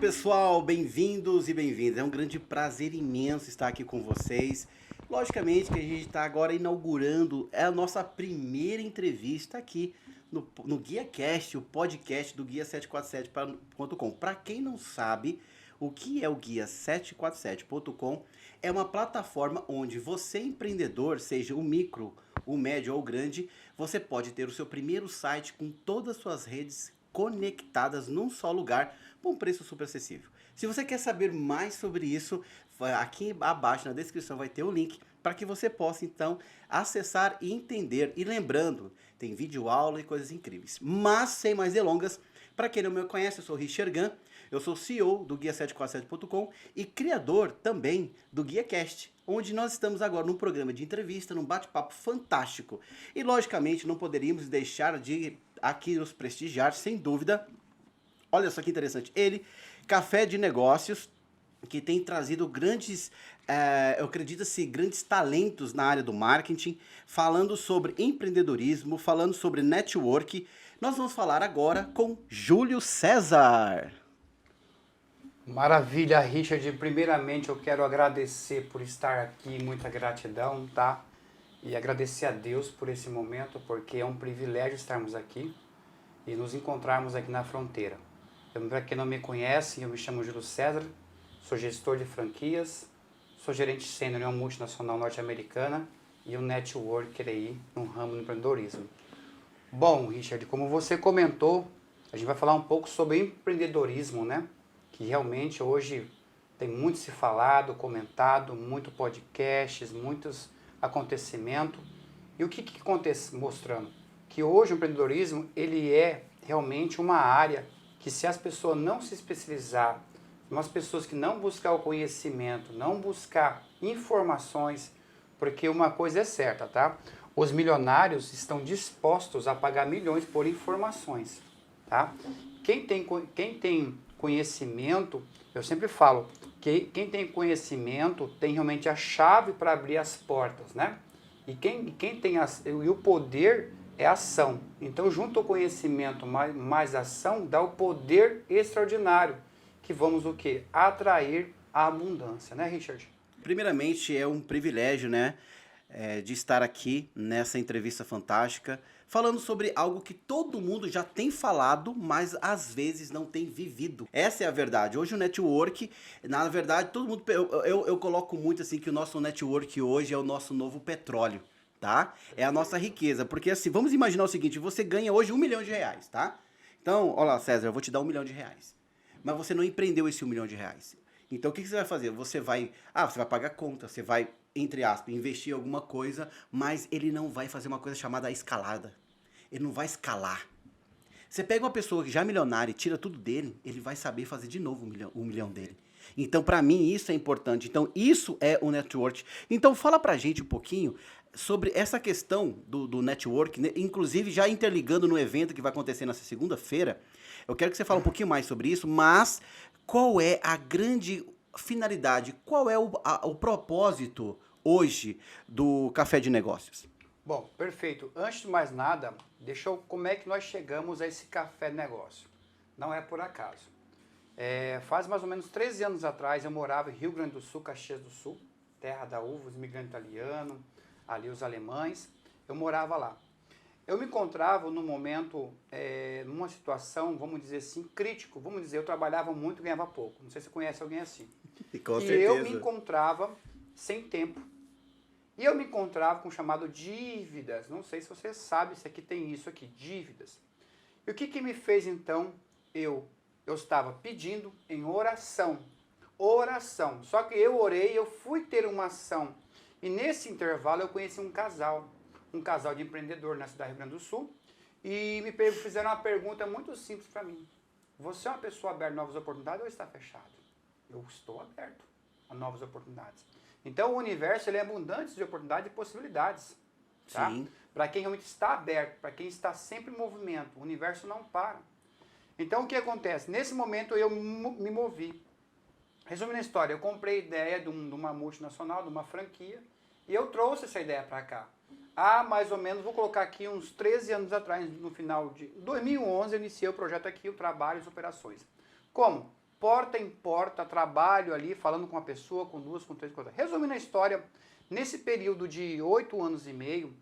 pessoal, bem-vindos e bem-vindas. É um grande prazer imenso estar aqui com vocês. Logicamente que a gente está agora inaugurando a nossa primeira entrevista aqui no GuiaCast, o podcast do Guia747.com. Para quem não sabe, o que é o Guia747.com é uma plataforma onde você, empreendedor, seja o micro, o médio ou o grande, você pode ter o seu primeiro site com todas as suas redes conectadas num só lugar por um preço super acessível. Se você quer saber mais sobre isso, aqui abaixo na descrição vai ter o link para que você possa então acessar e entender. E lembrando, tem vídeo aula e coisas incríveis. Mas sem mais delongas, para quem não me conhece, eu sou o Richard Gan, eu sou CEO do Guia747.com e criador também do GuiaCast, onde nós estamos agora num programa de entrevista, num bate-papo fantástico. E logicamente não poderíamos deixar de aqui nos prestigiar, sem dúvida. Olha só que interessante, ele, Café de Negócios, que tem trazido grandes, eu acredito assim, grandes talentos na área do marketing, falando sobre empreendedorismo, falando sobre network. Nós vamos falar agora com Júlio César. Maravilha, Richard. Primeiramente, eu quero agradecer por estar aqui, muita gratidão, tá? E agradecer a Deus por esse momento, porque é um privilégio estarmos aqui e nos encontrarmos aqui na fronteira. Para quem não me conhece, eu me chamo Júlio César, sou gestor de franquias, sou gerente sênior em uma multinacional norte-americana e um networker aí no ramo do empreendedorismo. Bom, Richard, como você comentou, a gente vai falar um pouco sobre empreendedorismo, né? Que realmente hoje tem muito se falado, comentado, muito podcasts, muitos acontecimentos. E o que acontece mostrando? Que hoje o empreendedorismo ele é realmente uma área que se as pessoas não se especializar, umas pessoas que não buscar o conhecimento, não buscar informações, porque uma coisa é certa, tá? Os milionários estão dispostos a pagar milhões por informações, tá? Quem tem conhecimento, eu sempre falo, que quem tem conhecimento tem realmente a chave para abrir as portas, né? E quem tem e o poder é ação. Então, junto ao conhecimento mais ação, dá o poder extraordinário, que vamos o quê? Atrair a abundância, né, Richard? Primeiramente, é um privilégio, né, de estar aqui nessa entrevista fantástica, falando sobre algo que todo mundo já tem falado, mas às vezes não tem vivido. Essa é a verdade. Hoje o network, na verdade, todo mundo, eu coloco muito assim que o nosso network hoje é o nosso novo petróleo. Tá? É a nossa riqueza, porque assim, vamos imaginar o seguinte, você ganha hoje R$1 milhão, tá? Então, olha lá, César, eu vou te dar R$1 milhão, mas você não empreendeu esse R$1 milhão. Então, o que você vai fazer? Você vai pagar conta, você vai, entre aspas, investir em alguma coisa, mas ele não vai fazer uma coisa chamada escalada. Ele não vai escalar. Você pega uma pessoa que já é milionária e tira tudo dele, ele vai saber fazer de novo um milhão dele. Então, para mim, isso é importante. Então, isso é o network. Então, fala pra gente um pouquinho sobre essa questão do network, né? Inclusive já interligando no evento que vai acontecer nessa segunda-feira. Eu quero que você fale um pouquinho mais sobre isso, mas qual é a grande finalidade, qual é o propósito hoje do Café de Negócios? Bom, perfeito. Antes de mais nada, como é que nós chegamos a esse café de negócio? Não é por acaso. Faz mais ou menos 13 anos atrás, eu morava em Rio Grande do Sul, Caxias do Sul, terra da uva, os imigrantes italianos, ali os alemães, eu morava lá. Eu me encontrava num momento, numa situação, vamos dizer assim, crítico. Vamos dizer, eu trabalhava muito e ganhava pouco. Não sei se você conhece alguém assim. Com e certeza. eu me encontrava sem tempo. E eu me encontrava com o chamado dívidas. Não sei se você sabe se aqui tem isso aqui, dívidas. E o que me fez então? Eu estava pedindo em oração. Oração. Só que eu orei, eu fui ter uma ação. E nesse intervalo eu conheci um casal de empreendedor na cidade do Rio Grande do Sul, e fizeram uma pergunta muito simples para mim. Você é uma pessoa aberta a novas oportunidades ou está fechado? Eu estou aberto a novas oportunidades. Então o universo ele é abundante de oportunidades e possibilidades. Tá? Para quem realmente está aberto, para quem está sempre em movimento, o universo não para. Então o que acontece? Nesse momento eu me movi. Resumindo a história, eu comprei ideia de uma multinacional, de uma franquia, e eu trouxe essa ideia para cá. Há mais ou menos, vou colocar aqui uns 13 anos atrás, no final de 2011, eu iniciei o projeto aqui, o Trabalho e as Operações. Como? porta em porta, trabalho ali, falando com uma pessoa, com duas, com três, com quatro. Resumindo a história, nesse período de 8 anos e meio,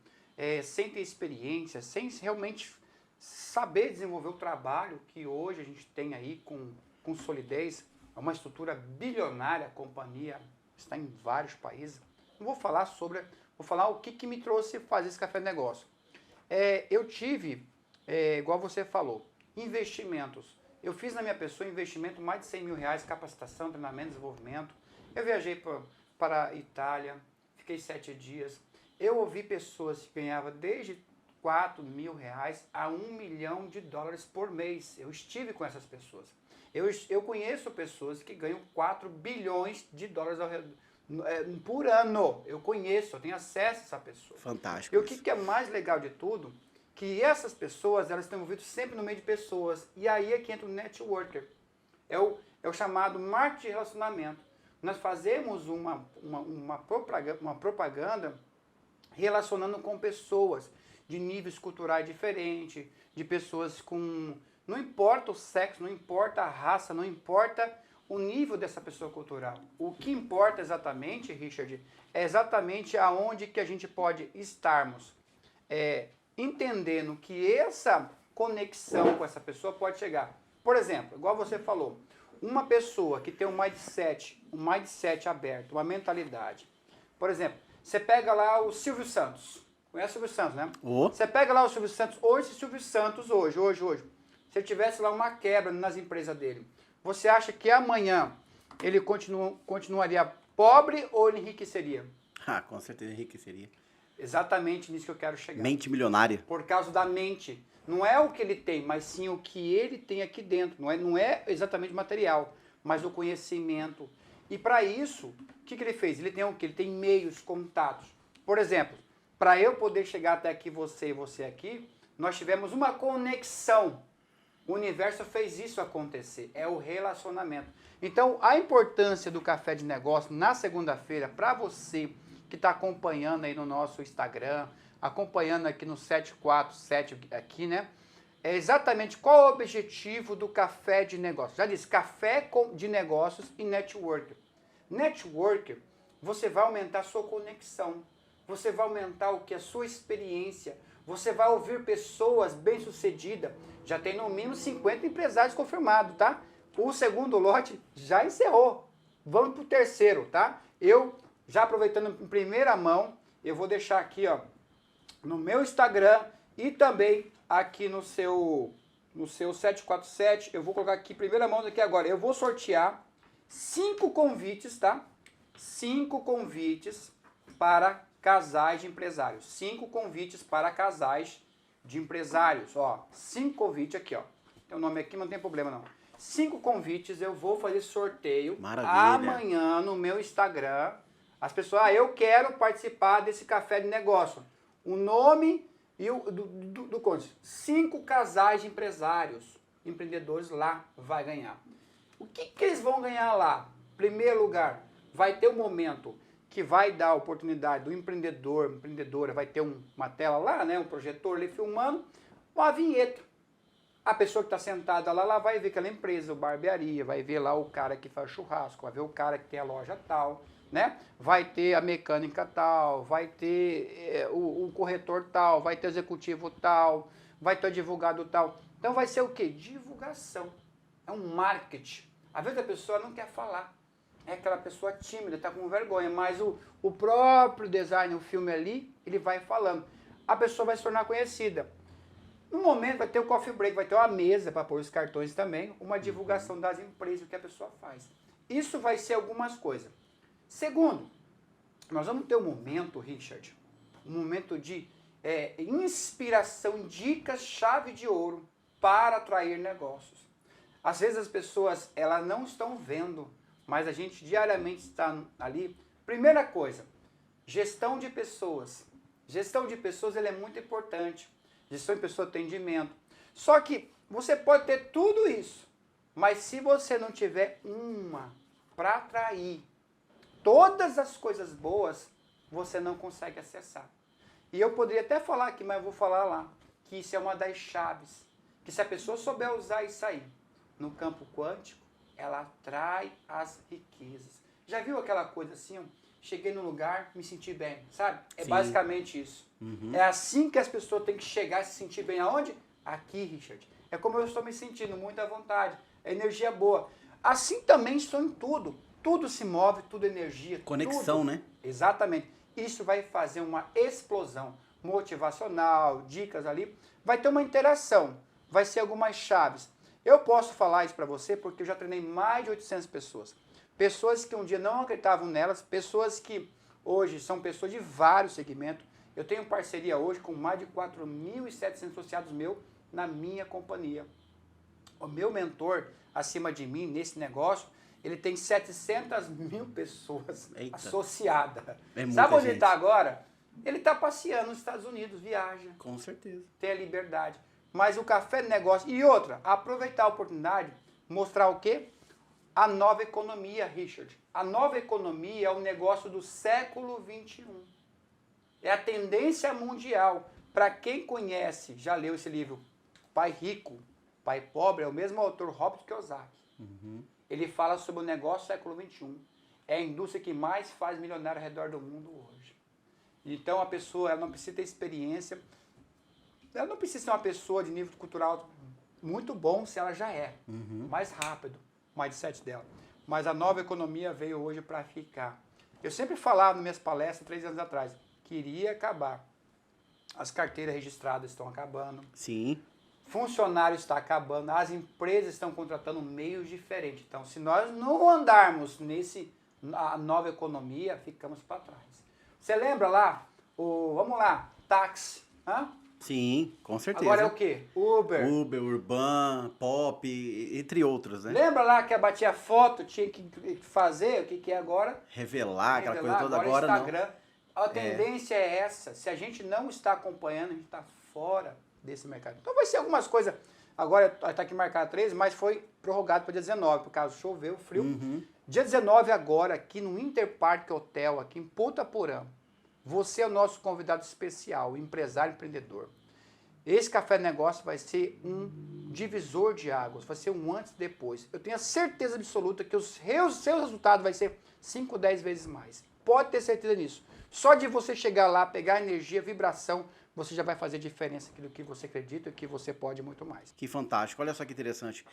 sem ter experiência, sem realmente saber desenvolver o trabalho que hoje a gente tem aí com solidez, é uma estrutura bilionária, a companhia está em vários países. Não vou falar vou falar o que me trouxe fazer esse café de negócio. Eu tive, igual você falou, investimentos. Eu fiz na minha pessoa investimento mais de 100 mil reais, capacitação, treinamento, desenvolvimento. Eu viajei para a Itália, fiquei 7 dias. Eu ouvi pessoas que ganhavam desde 4 mil reais a 1 milhão de dólares por mês. Eu estive com essas pessoas. Eu conheço pessoas que ganham 4 bilhões de dólares por ano. Eu conheço, eu tenho acesso a essa pessoa. Fantástico. E o que é mais legal de tudo? Que essas pessoas, elas estão envolvidas sempre no meio de pessoas. E aí é que entra o networker. É o chamado marketing de relacionamento. Nós fazemos uma propaganda relacionando com pessoas de níveis culturais diferentes, de pessoas com... Não importa o sexo, não importa a raça, não importa o nível dessa pessoa cultural. O que importa exatamente, Richard, é exatamente aonde que a gente pode estarmos. Entendendo que essa conexão com essa pessoa pode chegar. Por exemplo, igual você falou, uma pessoa que tem um mindset aberto, uma mentalidade. Por exemplo, você pega lá o Silvio Santos. Conhece o Silvio Santos, né? Você pega lá o Silvio Santos, hoje, se ele tivesse lá uma quebra nas empresas dele, você acha que amanhã ele continuaria pobre ou ele enriqueceria? Com certeza enriqueceria. Exatamente nisso que eu quero chegar. Mente milionária. Por causa da mente. Não é o que ele tem, mas sim o que ele tem aqui dentro. Não é exatamente material, mas o conhecimento. E para isso, o que ele fez? Ele tem o quê? Ele tem meios, contatos. Por exemplo, para eu poder chegar até aqui, você e você aqui, nós tivemos uma conexão. O universo fez isso acontecer. É o relacionamento. Então, a importância do café de negócio na segunda-feira, para você que está acompanhando aí no nosso Instagram, acompanhando aqui no 747 aqui, né? É exatamente qual o objetivo do café de negócios. Já disse, café de negócios e network. Network, você vai aumentar a sua conexão. Você vai aumentar o que? A sua experiência. Você vai ouvir pessoas bem-sucedidas. Já tem no mínimo 50 empresários confirmados, tá? O segundo lote já encerrou. Vamos para o terceiro, tá? Eu, já aproveitando em primeira mão, eu vou deixar aqui, ó, no meu Instagram e também aqui no seu 747. Eu vou colocar aqui, primeira mão daqui agora. Eu vou sortear 5 convites, tá? 5 convites para casais de empresários. 5 convites para casais de empresários. Ó, 5 convites aqui, ó. Tem o nome aqui, mas não tem problema não. 5 convites, eu vou fazer sorteio. Maravilha. Amanhã no meu Instagram. As pessoas, eu quero participar desse café de negócio. O nome e do conte. 5 casais de empresários, empreendedores lá vai ganhar. O que eles vão ganhar lá? Primeiro lugar, vai ter um momento que vai dar a oportunidade do empreendedora, vai ter uma tela lá, né, um projetor ali filmando, uma vinheta. A pessoa que está sentada lá vai ver aquela empresa, o barbearia, vai ver lá o cara que faz churrasco, vai ver o cara que tem a loja tal, né? Vai ter a mecânica tal, vai ter o corretor tal, vai ter o executivo tal, vai ter o advogado tal. Então vai ser o quê? Divulgação. É um marketing. Às vezes a pessoa não quer falar. É aquela pessoa tímida, está com vergonha, mas o próprio design, o filme ali, ele vai falando. A pessoa vai se tornar conhecida. No momento vai ter o coffee break, vai ter uma mesa para pôr os cartões também, uma divulgação das empresas que a pessoa faz. Isso vai ser algumas coisas. Segundo, nós vamos ter um momento, Richard, um momento de inspiração, dicas, chave de ouro para atrair negócios. Às vezes as pessoas elas não estão vendo, mas a gente diariamente está ali. Primeira coisa, gestão de pessoas. Gestão de pessoas ela é muito importante. Gestão de pessoas, atendimento. Só que você pode ter tudo isso, mas se você não tiver uma para atrair todas as coisas boas, você não consegue acessar. E eu poderia até falar aqui, mas eu vou falar lá, que isso é uma das chaves. Que se a pessoa souber usar isso aí no campo quântico, ela atrai as riquezas. Já viu aquela coisa assim, ó? Cheguei num lugar, me senti bem, sabe? É Sim. basicamente isso. É assim que as pessoas têm que chegar e se sentir bem. Aonde? Aqui, Richard. É como eu estou me sentindo, muito à vontade. É energia boa. Assim também estou em tudo. Tudo se move, tudo é energia. Conexão, tudo. né? Exatamente. Isso vai fazer uma explosão motivacional, dicas ali. Vai ter uma interação. Vai ser algumas chaves. Eu posso falar isso para você porque eu já treinei mais de 800 pessoas. Pessoas que um dia não acreditavam nelas, pessoas que hoje são pessoas de vários segmentos. Eu tenho parceria hoje com mais de 4.700 associados meus na minha companhia. O meu mentor, acima de mim, nesse negócio, ele tem 700.000 pessoas associadas. Sabe onde ele está agora? Ele está passeando nos Estados Unidos, viaja. Com certeza. Tem a liberdade. Mas o café de negócio... E outra, aproveitar a oportunidade, mostrar o quê? A nova economia, Richard. A nova economia é o negócio do século XXI. É a tendência mundial. Para quem conhece, já leu esse livro, Pai Rico, Pai Pobre, é o mesmo autor, Robert Kiyosaki. Ele fala sobre o negócio do século XXI. É a indústria que mais faz milionário ao redor do mundo hoje. Então a pessoa ela não precisa ter experiência, ela não precisa ser uma pessoa de nível cultural muito bom se ela já é. Mais rápido, o mindset dela. Mas a nova economia veio hoje para ficar. Eu sempre falava nas minhas palestras, 3 anos atrás, queria acabar. As carteiras registradas estão acabando. Sim. Funcionário está acabando, as empresas estão contratando meios diferentes. Então, se nós não andarmos a nova economia, ficamos para trás. Você lembra lá, vamos lá, táxi, hã? Sim, com certeza. Agora é o quê? Uber. Uber, Urban, Pop, entre outros, né? Lembra lá que batia foto, tinha que fazer, o que é agora? Revelar, aquela coisa toda, agora Instagram. não. A tendência é essa, se a gente não está acompanhando, a gente está fora desse mercado. Então vai ser algumas coisas, agora está aqui marcado 13, mas foi prorrogado para dia 19, por causa choveu, frio. Dia 19 agora, aqui no Interpark Hotel, aqui em Ponta Porã, você é o nosso convidado especial, empresário empreendedor. Esse Café Negócio vai ser um divisor de águas, vai ser um antes e depois. Eu tenho a certeza absoluta que os seus resultados vai ser 5, 10 vezes mais. Pode ter certeza nisso. Só de você chegar lá, pegar energia, vibração, você já vai fazer diferença aquilo que você acredita e que você pode muito mais. Que fantástico, olha só que interessante.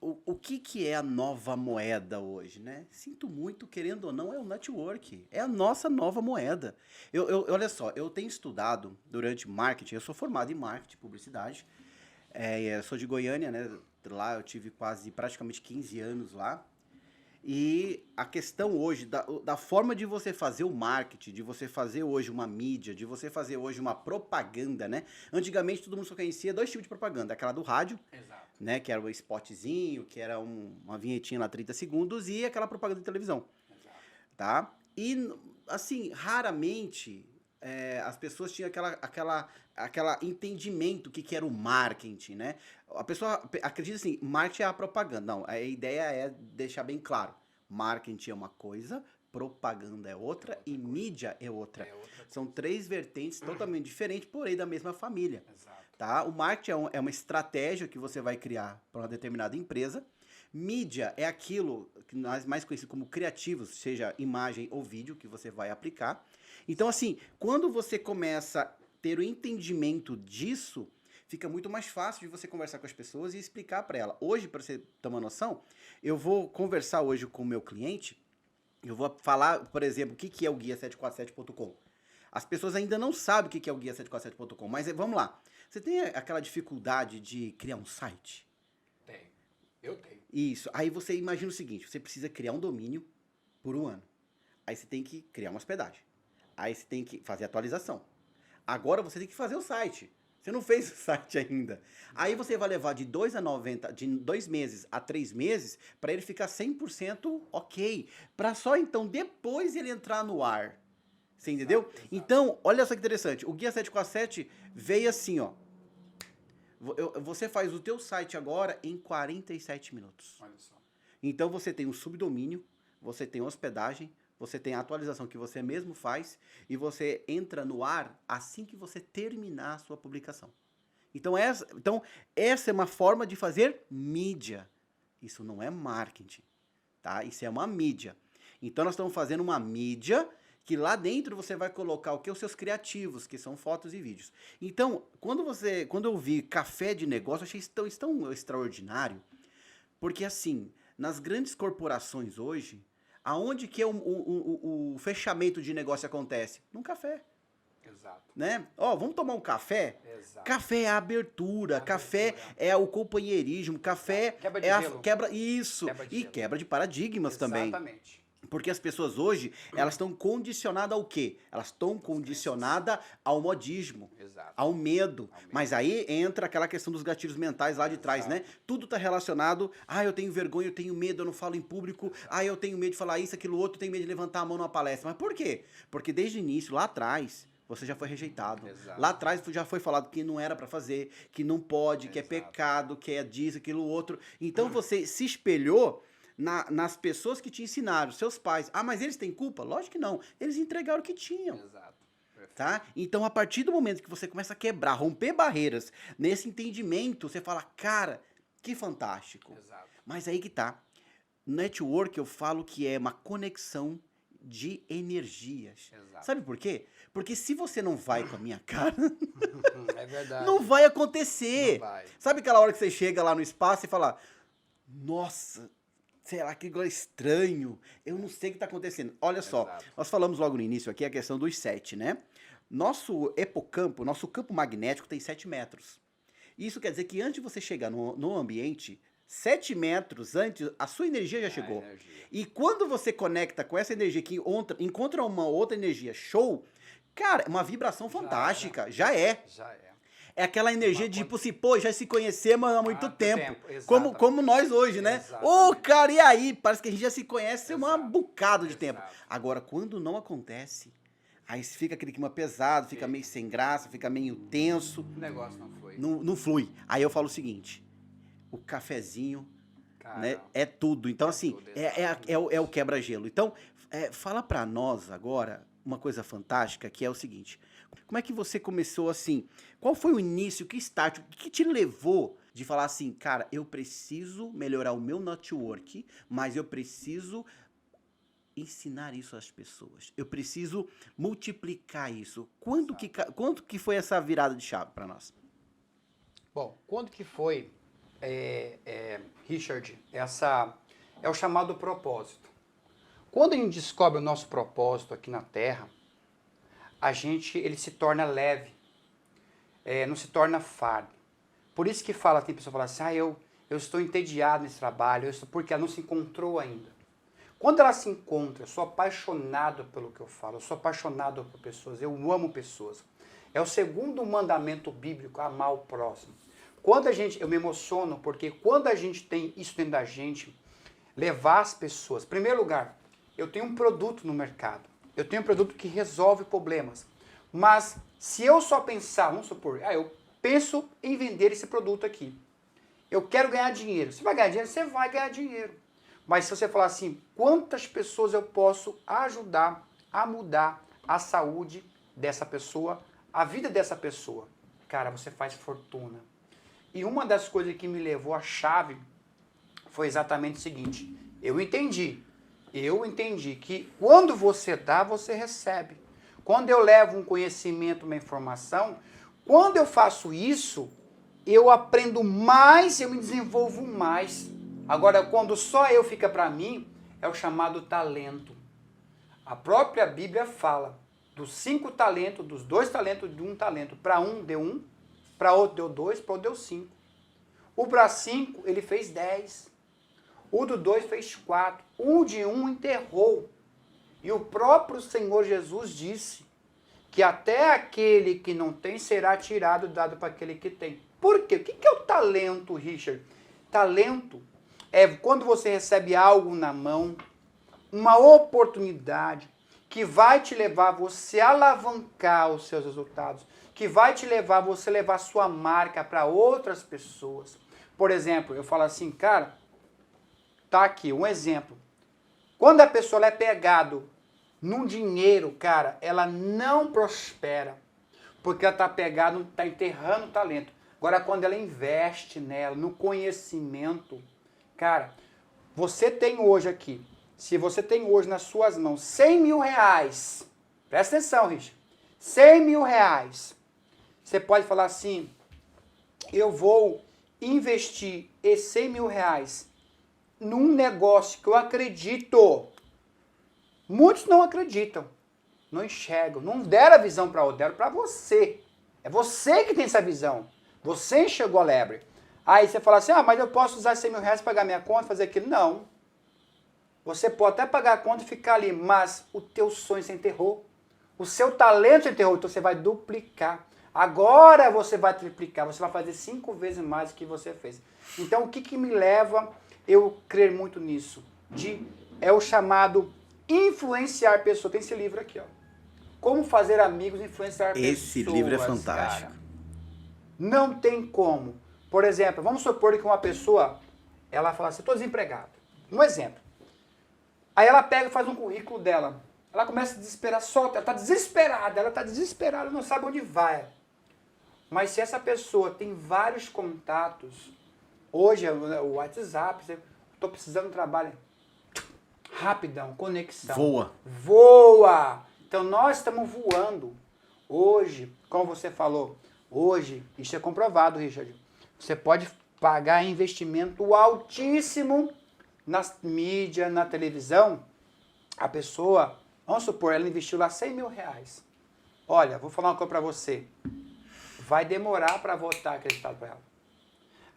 O que é a nova moeda hoje, né? Sinto muito, querendo ou não, é o network. É a nossa nova moeda. Olha só, eu tenho estudado durante marketing, eu sou formado em marketing, publicidade. Eu sou de Goiânia, né? Lá eu tive praticamente 15 anos lá. E a questão hoje, da forma de você fazer o marketing, de você fazer hoje uma mídia, de você fazer hoje uma propaganda, né? Antigamente todo mundo só conhecia 2 tipos de propaganda. Aquela do rádio, né? Que era o spotzinho, que era uma vinhetinha lá 30 segundos, e aquela propaganda de televisão. Tá? E, assim, raramente as pessoas tinham aquela entendimento do que era o marketing, né? A pessoa acredita assim, marketing é a propaganda. Não, a ideia é deixar bem claro. Marketing é uma coisa, propaganda é outra e mídia é outra. São 3 vertentes totalmente diferentes, porém da mesma família. Tá? O marketing é uma estratégia que você vai criar para uma determinada empresa. Mídia é aquilo que nós mais conhecemos como criativos, seja imagem ou vídeo, que você vai aplicar. Então, assim, quando você começa a ter o entendimento disso, fica muito mais fácil de você conversar com as pessoas e explicar para ela. Hoje, para você ter uma noção, eu vou conversar hoje com o meu cliente, eu vou falar, por exemplo, o que é o guia747.com. As pessoas ainda não sabem o que é o guia747.com, mas vamos lá. Você tem aquela dificuldade de criar um site? Tenho. Eu tenho. Isso. Aí você imagina o seguinte, você precisa criar um domínio por 1 ano. Aí você tem que criar uma hospedagem. Aí você tem que fazer atualização. Agora você tem que fazer o site. Você não fez o site ainda. Aí você vai levar de 2 meses a 3 meses para ele ficar 100% ok. Para só então depois ele entrar no ar. Você entendeu? Exato. Então, olha só que interessante. O Guia 747 veio assim, ó. Você faz o teu site agora em 47 minutos. Olha só. Então você tem um subdomínio, você tem hospedagem, você tem a atualização que você mesmo faz e você entra no ar assim que você terminar a sua publicação. Então essa é uma forma de fazer mídia. Isso não é marketing, tá? Isso é uma mídia. Então nós estamos fazendo uma mídia que lá dentro você vai colocar o que? Os seus criativos, que são fotos e vídeos. Então, quando eu vi café de negócio, eu achei isso tão extraordinário, porque assim, nas grandes corporações hoje, aonde que é o fechamento de negócio acontece? Num café. Exato. Né? Ó, vamos tomar um café? Exato. Café é a abertura, café é o companheirismo, café Quebra de é a gelo. isso, Quebra de e gelo. quebra de paradigmas também. Exatamente. Porque as pessoas hoje, elas estão condicionadas ao quê? Elas estão condicionadas ao modismo, Exato. ao medo. Mas aí entra aquela questão dos gatilhos mentais lá de trás, né? Tudo tá relacionado, eu tenho vergonha, eu tenho medo, eu não falo em público, eu tenho medo de falar isso, aquilo outro, eu tenho medo de levantar a mão numa palestra. Mas por quê? Porque desde o início, lá atrás, você já foi rejeitado. Exato. Lá atrás já foi falado que não era pra fazer, que não pode, que é Exato. pecado, que é disso, aquilo outro. Então você se espelhou nas pessoas que te ensinaram, seus pais. Mas eles têm culpa? Lógico que não. Eles entregaram o que tinham. Exato. Perfeito. Tá? Então, a partir do momento que você começa a quebrar, romper barreiras, nesse entendimento, você fala, cara, que fantástico. Exato. Mas aí que tá. Network, eu falo que é uma conexão de energias. Exato. Sabe por quê? Porque se você não vai com a minha cara, É verdade. não vai acontecer. Não vai. Sabe aquela hora que você chega lá no espaço e fala, nossa, sei lá, que estranho, eu não sei o que está acontecendo. Olha só, Exato. nós falamos logo no início aqui a questão dos 7, né? Nosso hipocampo, nosso campo magnético tem 7 metros. Isso quer dizer que antes de você chegar no ambiente, 7 metros antes, a sua energia já chegou. Energia. E quando você conecta com essa energia que encontra uma outra energia show, cara, é uma vibração fantástica, já é. Já é. É aquela energia de, tipo assim, pô, já se conhecemos há muito tempo. Exatamente. Como nós hoje, né? Exatamente. Ô, cara, e aí? Parece que a gente já se conhece há um Exato. bocado de Exato. tempo. Agora, quando não acontece, aí fica aquele clima pesado, fica meio sem graça, fica meio tenso. O negócio não foi. Não flui. Aí eu falo o seguinte, o cafezinho, Cara, né, é tudo. Então, assim, tudo, é o quebra-gelo. Então, fala pra nós agora uma coisa fantástica, que é o seguinte. Como é que você começou assim? Qual foi o início, que start, o que te levou de falar assim, cara, eu preciso melhorar o meu network, mas eu preciso ensinar isso às pessoas. Eu preciso multiplicar isso. Quando que foi essa virada de chave para nós? Bom, quando que foi, Richard, é o chamado propósito. Quando a gente descobre o nosso propósito aqui na Terra, ele se torna leve, não se torna fardo. Por isso que tem pessoa que fala assim, eu estou entediado nesse trabalho, porque ela não se encontrou ainda. Quando ela se encontra, eu sou apaixonado pelo que eu falo, eu sou apaixonado por pessoas, eu amo pessoas. É o segundo mandamento bíblico, amar o próximo. Eu me emociono, porque quando a gente tem isso dentro da gente, levar as pessoas, em primeiro lugar, eu tenho um produto no mercado, eu tenho um produto que resolve problemas, mas se eu só pensar, vamos supor, eu penso em vender esse produto aqui, eu quero ganhar dinheiro, você vai ganhar dinheiro? Você vai ganhar dinheiro, mas se você falar assim, quantas pessoas eu posso ajudar a mudar a saúde dessa pessoa, a vida dessa pessoa, cara, você faz fortuna. E uma das coisas que me levou à chave foi exatamente o seguinte, eu entendi que quando você dá, você recebe. Quando eu levo um conhecimento, uma informação, quando eu faço isso, eu aprendo mais, eu me desenvolvo mais. Agora, quando só eu fica para mim, é o chamado talento. A própria Bíblia fala dos 5 talentos, dos 2 talentos, de 1 talento. Para um deu 1, para outro deu 2, para outro deu 5. O para 5, ele fez 10. O do 2 fez 4. O de 1 enterrou. E o próprio Senhor Jesus disse que até aquele que não tem será tirado, dado para aquele que tem. Por quê? O que é o talento, Richard? Talento é quando você recebe algo na mão, uma oportunidade que vai te levar você a alavancar os seus resultados, que vai te levar a você levar sua marca para outras pessoas. Por exemplo, eu falo assim, cara, tá aqui um exemplo. Quando a pessoa é pegada num dinheiro, cara, ela não prospera, porque ela está pegada, está enterrando o talento. Agora, quando ela investe nela, no conhecimento, Cara, você tem hoje aqui, se você tem hoje nas suas mãos 100 mil reais, presta atenção, Richard, 100 mil reais, você pode falar assim, eu vou investir esses 100 mil reais num negócio que eu acredito. Muitos não acreditam, não enxergam, não deram a visão para o deram para você. É você que tem essa visão. Você enxergou a lebre. Aí você fala assim, mas eu posso usar 100 mil reais para pagar minha conta, fazer aquilo. Não. Você pode até pagar a conta e ficar ali, mas o teu sonho você enterrou. O seu talento você enterrou, então você vai duplicar. Agora você vai triplicar, você vai fazer 5 vezes mais do que você fez. Então o que me leva eu crer muito nisso? É o chamado influenciar pessoas. Tem esse livro aqui, ó. Como fazer amigos e influenciar pessoas. Esse livro é fantástico. Cara. Não tem como. Por exemplo, vamos supor que uma pessoa, ela fala assim, estou desempregado. Um exemplo. Aí ela pega e faz um currículo dela. Ela começa a desesperar, solta, ela está desesperada, não sabe onde vai. Mas se essa pessoa tem vários contatos, hoje o WhatsApp, estou precisando de trabalho, rapidão, conexão. Voa! Então nós estamos voando. Hoje, como você falou, hoje, isso é comprovado, Richard, você pode pagar investimento altíssimo na mídia, na televisão. A pessoa, vamos supor, ela investiu lá 100 mil reais. Olha, vou falar uma coisa para você. Vai demorar para voltar aquele resultado para ela.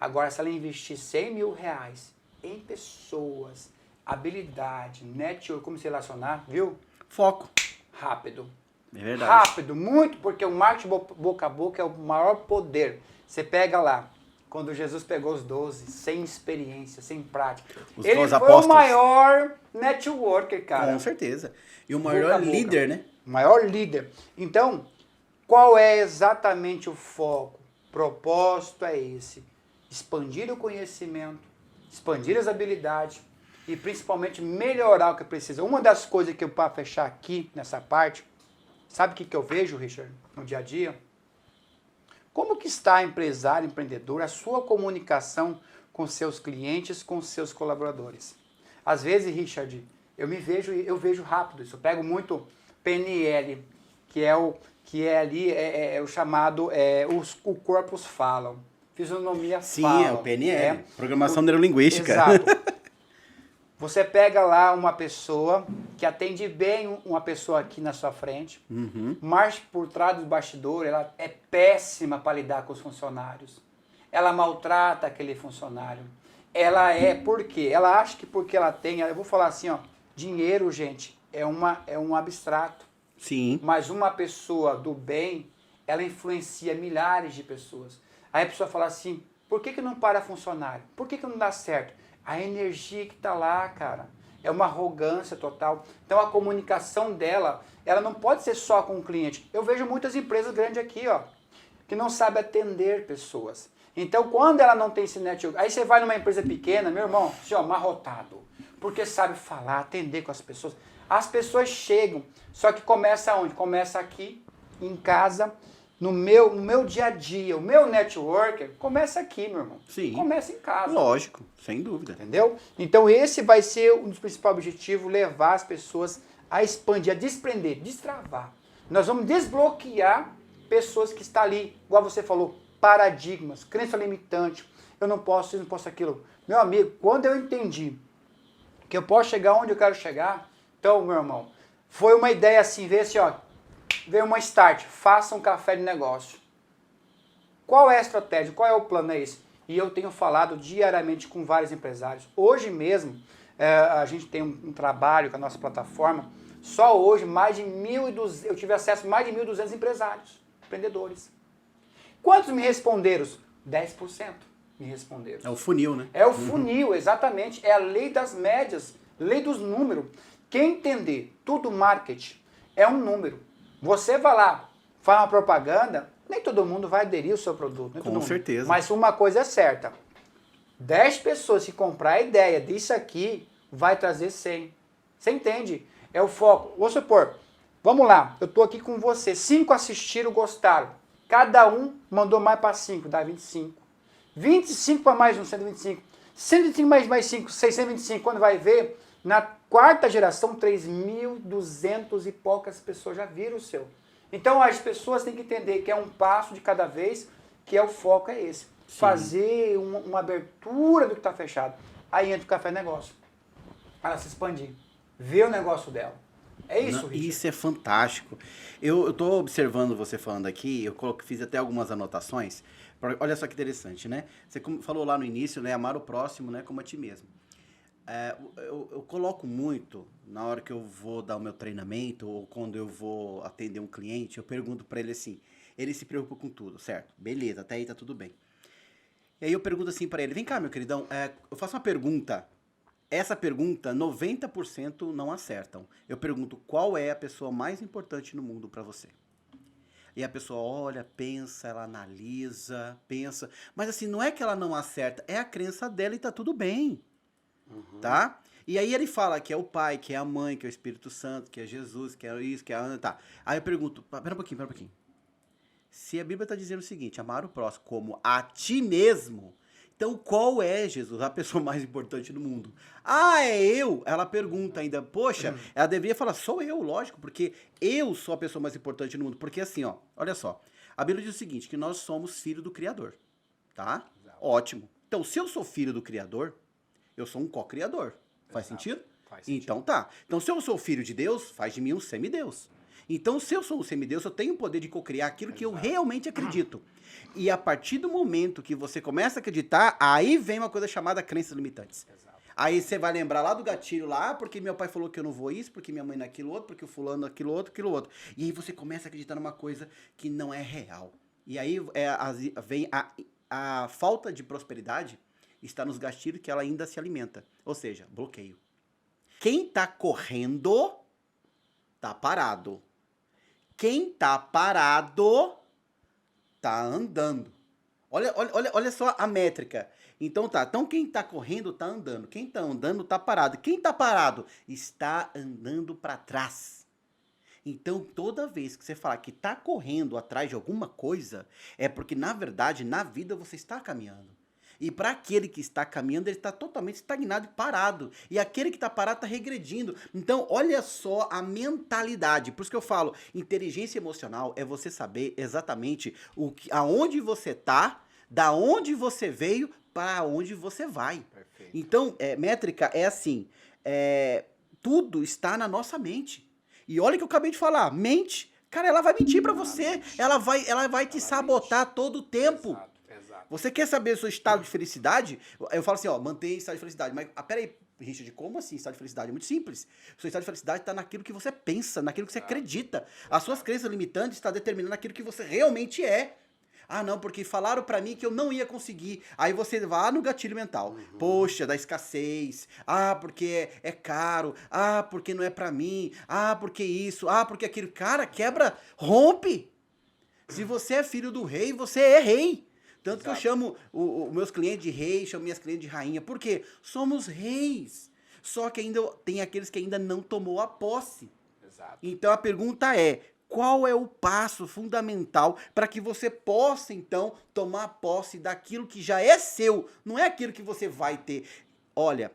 Agora, se ela investir 100 mil reais em pessoas, habilidade, network, como se relacionar, viu? Foco. Rápido. É verdade. Rápido, muito, porque o marketing boca a boca é o maior poder. Você pega lá, quando Jesus pegou os 12, sem experiência, sem prática. Ele foi apóstolos. O maior networker, cara. Com certeza. E o maior líder, né? O maior líder. Então, qual é exatamente o foco? O propósito é esse. Expandir o conhecimento, expandir as habilidades e principalmente melhorar o que precisa. Uma das coisas que eu, para fechar aqui nessa parte, sabe o que eu vejo, Richard, no dia a dia? Como que está empresário, empreendedor, a sua comunicação com seus clientes, com seus colaboradores? Às vezes, Richard, eu vejo rápido isso. Eu pego muito PNL, que é ali o chamado o corpos falam, fisionomia fala. Sim, é o PNL, Programação Neurolinguística. Exato. Você pega lá uma pessoa que atende bem uma pessoa aqui na sua frente, mas por trás do bastidor ela é péssima para lidar com os funcionários. Ela maltrata aquele funcionário. Por quê? Ela acha que porque ela tem, eu vou falar assim, ó, dinheiro, gente, é um abstrato. Sim. Mas uma pessoa do bem, ela influencia milhares de pessoas. Aí a pessoa fala assim, por que não para funcionário? Por que não dá certo? A energia que está lá, cara, é uma arrogância total. Então a comunicação dela, ela não pode ser só com o cliente. Eu vejo muitas empresas grandes aqui, ó, que não sabem atender pessoas. Então quando ela não tem esse network, aí você vai numa empresa pequena, meu irmão, assim, ó, amarrotado, porque sabe falar, atender com as pessoas. As pessoas chegam, só que começa onde? Começa aqui, em casa, no meu dia a dia, o meu networker, começa aqui, meu irmão. Sim. Começa em casa. Lógico, sem dúvida. Entendeu? Então esse vai ser um dos principais objetivos, levar as pessoas a expandir, a desprender, destravar. Nós vamos desbloquear pessoas que estão ali, igual você falou, paradigmas, crença limitante, eu não posso isso, não posso aquilo. Meu amigo, quando eu entendi que eu posso chegar onde eu quero chegar, então, meu irmão, foi uma ideia assim, veio assim, ó, veio uma start, faça um café de negócio. Qual é a estratégia? Qual é o plano? É esse? E eu tenho falado diariamente com vários empresários. Hoje mesmo, a gente tem um trabalho com a nossa plataforma. Só hoje, mais de 1.200, eu tive acesso a mais de 1.200 empresários, empreendedores. Quantos me responderam? 10% me responderam. É o funil, né? É o funil, exatamente. É a lei das médias, lei dos números. Quem entender tudo marketing é um número. Você vai lá, faz uma propaganda, nem todo mundo vai aderir ao seu produto. Com certeza. Mas uma coisa é certa, 10 pessoas que comprar a ideia disso aqui, vai trazer 100. Você entende? É o foco. Vou supor, vamos lá, eu estou aqui com você, 5 assistiram, gostaram. Cada um mandou mais para 5, dá 25. 25 para mais um, 125. 125 mais 5, 625, quando vai ver, na quarta geração, 3.200 e poucas pessoas já viram o seu. Então as pessoas têm que entender que é um passo de cada vez, que é o foco é esse. Sim. Fazer uma abertura do que está fechado. Aí entra o café negócio. Ela se expandir. Ver o negócio dela. É isso, Richard. Isso é fantástico. Eu estou observando você falando aqui, fiz até algumas anotações. Olha só que interessante, né? Você falou lá no início, né? Amar o próximo, né? Como a ti mesmo. Eu coloco muito, na hora que eu vou dar o meu treinamento, ou quando eu vou atender um cliente, eu pergunto para ele assim, ele se preocupa com tudo, certo? Beleza, até aí tá tudo bem. E aí eu pergunto assim para ele, vem cá, meu queridão, eu faço uma pergunta. Essa pergunta, 90% não acertam. Eu pergunto, qual é a pessoa mais importante no mundo para você? E a pessoa olha, pensa, ela analisa, pensa. Mas assim, não é que ela não acerta, é a crença dela e tá tudo bem. Tá? E aí ele fala que é o pai, que é a mãe, que é o Espírito Santo, que é Jesus, que é isso, que é a Ana, tá. Aí eu pergunto, pera um pouquinho. Se a Bíblia tá dizendo o seguinte, amar o próximo como a ti mesmo, então qual é, Jesus, a pessoa mais importante do mundo? Ah, é eu? Ela pergunta ainda, poxa, ela deveria falar, sou eu, lógico, porque eu sou a pessoa mais importante do mundo. Porque assim, ó, olha só, a Bíblia diz o seguinte, que nós somos filhos do Criador, tá? Exato. Ótimo. Então, se eu sou filho do Criador, eu sou um co-criador. Faz sentido? Faz sentido. Então tá. Então se eu sou filho de Deus, faz de mim um semideus. Então se eu sou um semideus, eu tenho o poder de co-criar aquilo que eu realmente acredito. E a partir do momento que você começa a acreditar, aí vem uma coisa chamada crenças limitantes. Exato. Aí você vai lembrar lá do gatilho lá, porque meu pai falou que eu não vou isso, porque minha mãe naquilo outro, porque o fulano aquilo outro. E aí você começa a acreditar numa coisa que não é real. E aí vem a falta de prosperidade, está nos gatilhos que ela ainda se alimenta. Ou seja, bloqueio. Quem tá correndo, tá parado. Quem tá parado, tá andando. Olha só a métrica. Então tá, então quem tá correndo, tá andando. Quem tá andando, tá parado. Quem tá parado, está andando para trás. Então, toda vez que você falar que tá correndo atrás de alguma coisa, é porque, na verdade, na vida você está caminhando. E para aquele que está caminhando, ele está totalmente estagnado e parado. E aquele que está parado está regredindo. Então, olha só a mentalidade. Por isso que eu falo, inteligência emocional é você saber exatamente aonde você está, da onde você veio, para onde você vai. Perfeito. Então, métrica é assim, tudo está na nossa mente. E olha o que eu acabei de falar, mente, cara, ela vai mentir para você. Ela vai te sabotar todo o tempo. Exato. Você quer saber o seu estado de felicidade? Eu falo assim, ó, mantenha estado de felicidade. Mas, peraí, Richard, como assim estado de felicidade? É muito simples. O seu estado de felicidade está naquilo que você pensa, naquilo que você acredita. As suas crenças limitantes estão determinando aquilo que você realmente é. Ah, não, porque falaram pra mim que eu não ia conseguir. Aí você vai no gatilho mental. Poxa, da escassez. Ah, porque é caro. Ah, porque não é pra mim. Ah, porque isso. Ah, porque aquilo. Cara, quebra, rompe. Se você é filho do rei, você é rei. Tanto Exato. Que eu chamo os meus clientes de rei, chamo minhas clientes de rainha. Por quê? Somos reis. Só que ainda tem aqueles que ainda não tomou a posse. Exato. Então a pergunta é, qual é o passo fundamental para que você possa, então, tomar posse daquilo que já é seu? Não é aquilo que você vai ter. Olha,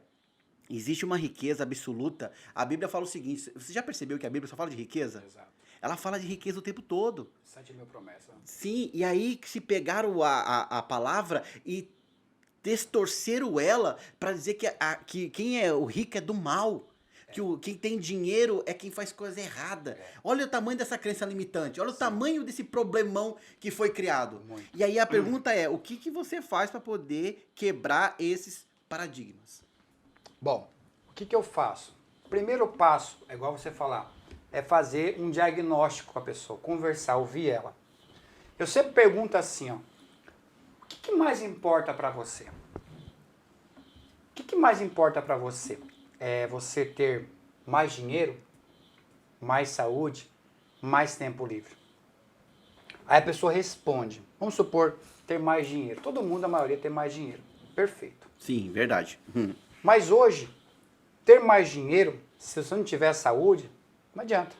existe uma riqueza absoluta. A Bíblia fala o seguinte, você já percebeu que a Bíblia só fala de riqueza? Exato. Ela fala de riqueza o tempo todo. 7.000 promessas. Sim, e aí se pegaram a palavra e distorceram ela para dizer que quem é o rico é do mal. Que quem tem dinheiro é quem faz coisa errada. Olha o tamanho dessa crença limitante. Olha o tamanho desse problemão que foi criado. Muito. E aí a pergunta é, o que você faz para poder quebrar esses paradigmas? Bom, o que eu faço? Primeiro passo, é igual você falar, é fazer um diagnóstico com a pessoa, conversar, ouvir ela. Eu sempre pergunto assim, ó, o que mais importa para você? O que mais importa para você? É você ter mais dinheiro, mais saúde, mais tempo livre? Aí a pessoa responde, vamos supor, ter mais dinheiro. Todo mundo, a maioria, tem mais dinheiro. Perfeito. Sim, verdade. Mas hoje, ter mais dinheiro, se você não tiver saúde, não adianta.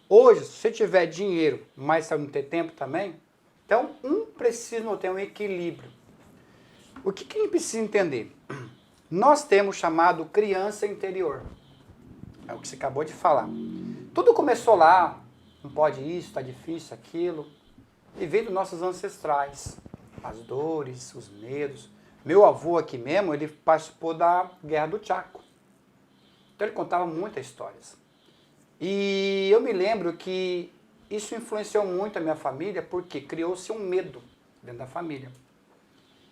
Hoje, se você tiver dinheiro, mas não ter tempo também, então precisa ter um equilíbrio. O que a gente precisa entender? Nós temos chamado criança interior. É o que você acabou de falar. Tudo começou lá, não pode isso, está difícil, aquilo. E veio dos nossos ancestrais. As dores, os medos. Meu avô aqui mesmo, ele participou da Guerra do Chaco. Então ele contava muitas histórias. E eu me lembro que isso influenciou muito a minha família, porque criou-se um medo dentro da família.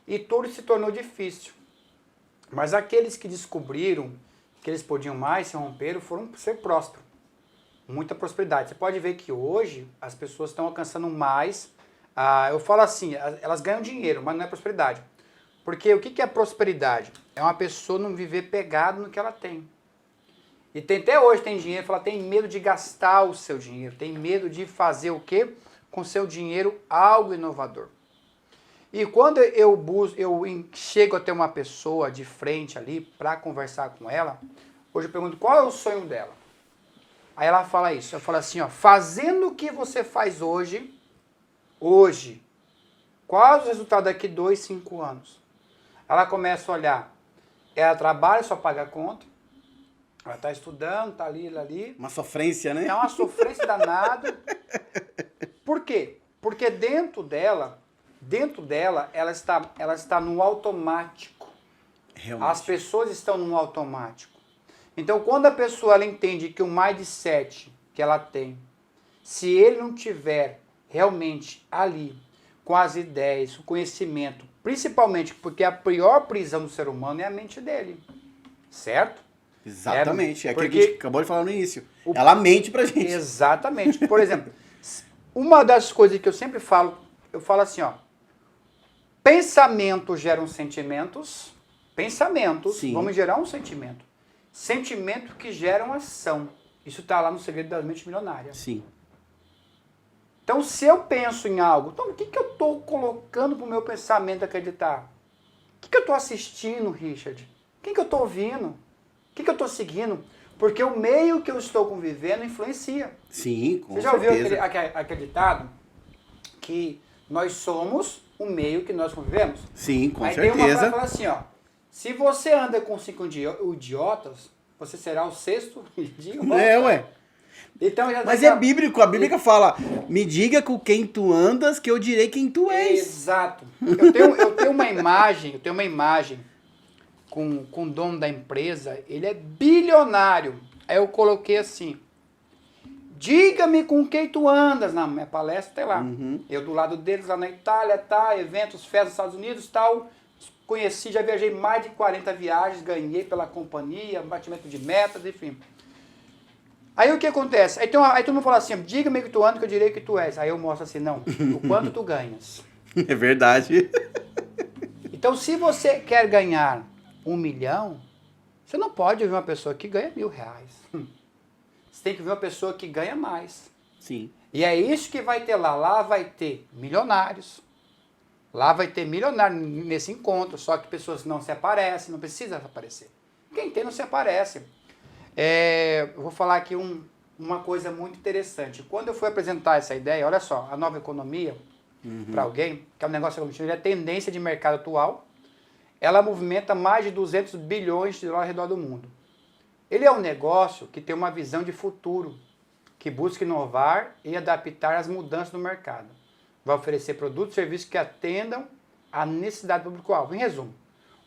E tudo se tornou difícil. Mas aqueles que descobriram que eles podiam mais, se romperam, foram ser prósperos. Muita prosperidade. Você pode ver que hoje as pessoas estão alcançando mais. Eu falo assim, elas ganham dinheiro, mas não é prosperidade. Porque o que é prosperidade? É uma pessoa não viver pegado no que ela tem. E até hoje tem dinheiro, ela tem medo de gastar o seu dinheiro, tem medo de fazer o quê? Com o seu dinheiro algo inovador. E quando eu chego até uma pessoa de frente ali para conversar com ela, hoje eu pergunto qual é o sonho dela. Aí ela fala isso, eu falo assim, ó, fazendo o que você faz hoje, qual é o resultado daqui 2, 5 anos? Ela começa a olhar, ela trabalha, só paga a conta, ela está estudando, está ali. Uma sofrência, né? É uma sofrência danada. Por quê? Porque dentro dela, ela está no automático. Realmente. As pessoas estão no automático. Então, quando a pessoa ela entende que o mindset que ela tem, se ele não tiver realmente ali, com as ideias, o conhecimento, principalmente porque a pior prisão do ser humano é a mente dele. Certo? Exatamente. É aquilo que a gente acabou de falar no início. Ela mente pra gente. Exatamente. Por exemplo, uma das coisas que eu sempre falo, eu falo assim, ó. Pensamentos geram sentimentos. Pensamentos vão gerar um sentimento. Sentimento que geram ação. Isso está lá no Segredo da Mente Milionária. Sim. Então, se eu penso em algo, então o que eu estou colocando para o meu pensamento acreditar? O que eu estou assistindo, Richard? Quem que eu estou ouvindo? O que eu estou seguindo? Porque o meio que eu estou convivendo influencia. Sim, com certeza. Você já ouviu aquele ditado? Que nós somos o meio que nós convivemos? Sim, com Aí certeza. tem uma frase que fala assim, ó. Se você anda com 5 idiotas, você será o 6º idiota. Ué. Então, mas é bíblico, a Bíblia fala, me diga com quem tu andas que eu direi quem tu és. Exato. Eu tenho uma imagem com o dono da empresa, ele é bilionário. Aí eu coloquei assim, diga-me com quem tu andas. Na minha palestra tem lá. Eu do lado deles lá na Itália, tá, eventos, festas nos Estados Unidos, tal. Conheci, já viajei mais de 40 viagens, ganhei pela companhia, batimento de metas, enfim. Aí o que acontece? Aí todo mundo fala assim, diga-me que tu andas que eu direi que tu és. Aí eu mostro assim, não, o quanto tu ganhas. É verdade. Então se você quer ganhar 1 milhão, você não pode ver uma pessoa que ganha R$1.000. Você tem que ver uma pessoa que ganha mais. Sim. E é isso que vai ter lá. Lá vai ter milionários. Lá vai ter milionário nesse encontro, só que pessoas não se aparecem, não precisa aparecer. Quem tem não se aparece. Eu vou falar aqui uma coisa muito interessante. Quando eu fui apresentar essa ideia, olha só, a nova economia, para alguém, que é um negócio que é a tendência de mercado atual, ela movimenta mais de 200 bilhões de dólares ao redor do mundo. Ele é um negócio que tem uma visão de futuro, que busca inovar e adaptar às mudanças do mercado. Vai oferecer produtos e serviços que atendam à necessidade do público-alvo. Em resumo,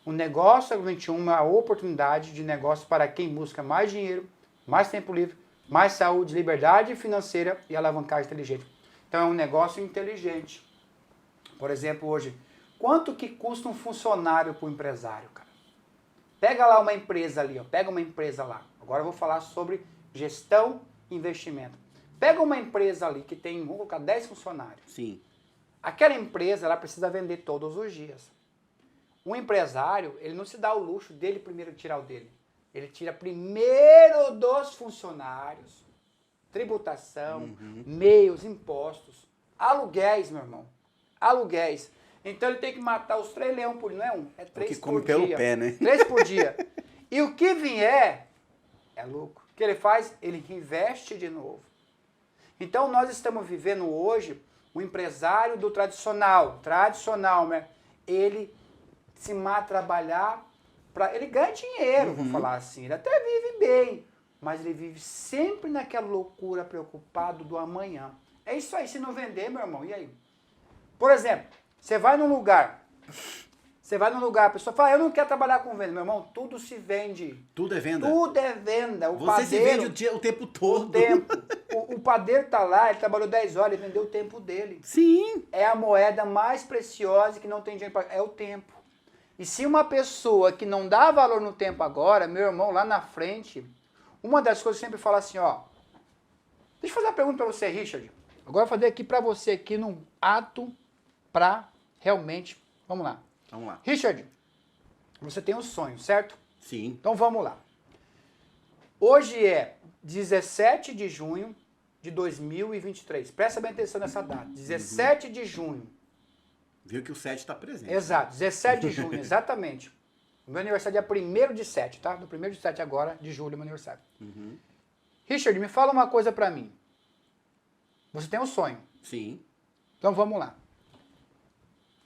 o negócio século XXI é uma oportunidade de negócio para quem busca mais dinheiro, mais tempo livre, mais saúde, liberdade financeira e alavancagem inteligente. Então é um negócio inteligente. Por exemplo, hoje, quanto que custa um funcionário para o empresário, cara? Pega lá uma empresa ali, ó, pega uma empresa lá. Agora eu vou falar sobre gestão e investimento. Pega uma empresa ali que tem, vamos colocar 10 funcionários. Sim. Aquela empresa, ela precisa vender todos os dias. Um empresário, ele não se dá o luxo dele primeiro tirar o dele. Ele tira primeiro dos funcionários, tributação, meios, impostos, aluguéis, meu irmão. Aluguéis. Então ele tem que matar os 3 leões por dia, não é um, é 3 por dia. Que come pelo pé, né? 3 por dia. E o que vier é lucro. O que ele faz? Ele investe de novo. Então nós estamos vivendo hoje o empresário do tradicional, né? Ele se mata trabalhar, ele ganha dinheiro, vou falar assim, ele até vive bem, mas ele vive sempre naquela loucura, preocupado do amanhã. É isso aí, se não vender, meu irmão, e aí? Por exemplo, você vai num lugar, a pessoa fala, eu não quero trabalhar com venda. Meu irmão, tudo se vende. Tudo é venda? Tudo é venda. O Você padeiro, se vende o tempo todo. O tempo. O padeiro tá lá, ele trabalhou 10 horas, ele vendeu o tempo dele. Sim. É a moeda mais preciosa que não tem dinheiro para... É o tempo. E se uma pessoa que não dá valor no tempo agora, meu irmão, lá na frente, uma das coisas que eu sempre falo assim, ó. Deixa eu fazer uma pergunta para você, Richard. Agora eu vou fazer aqui para você, aqui num ato para realmente... Vamos lá. Vamos lá. Richard, você tem um sonho, certo? Sim. Então vamos lá. Hoje é 17 de junho de 2023. Presta bem atenção nessa data. 17 de junho. Viu que o 7 está presente. Exato, 17 de junho, exatamente. O meu aniversário é dia 1º de 7, tá? Do 1º de 7 agora, de julho, é meu aniversário. Richard, me fala uma coisa pra mim. Você tem um sonho. Sim. Então vamos lá.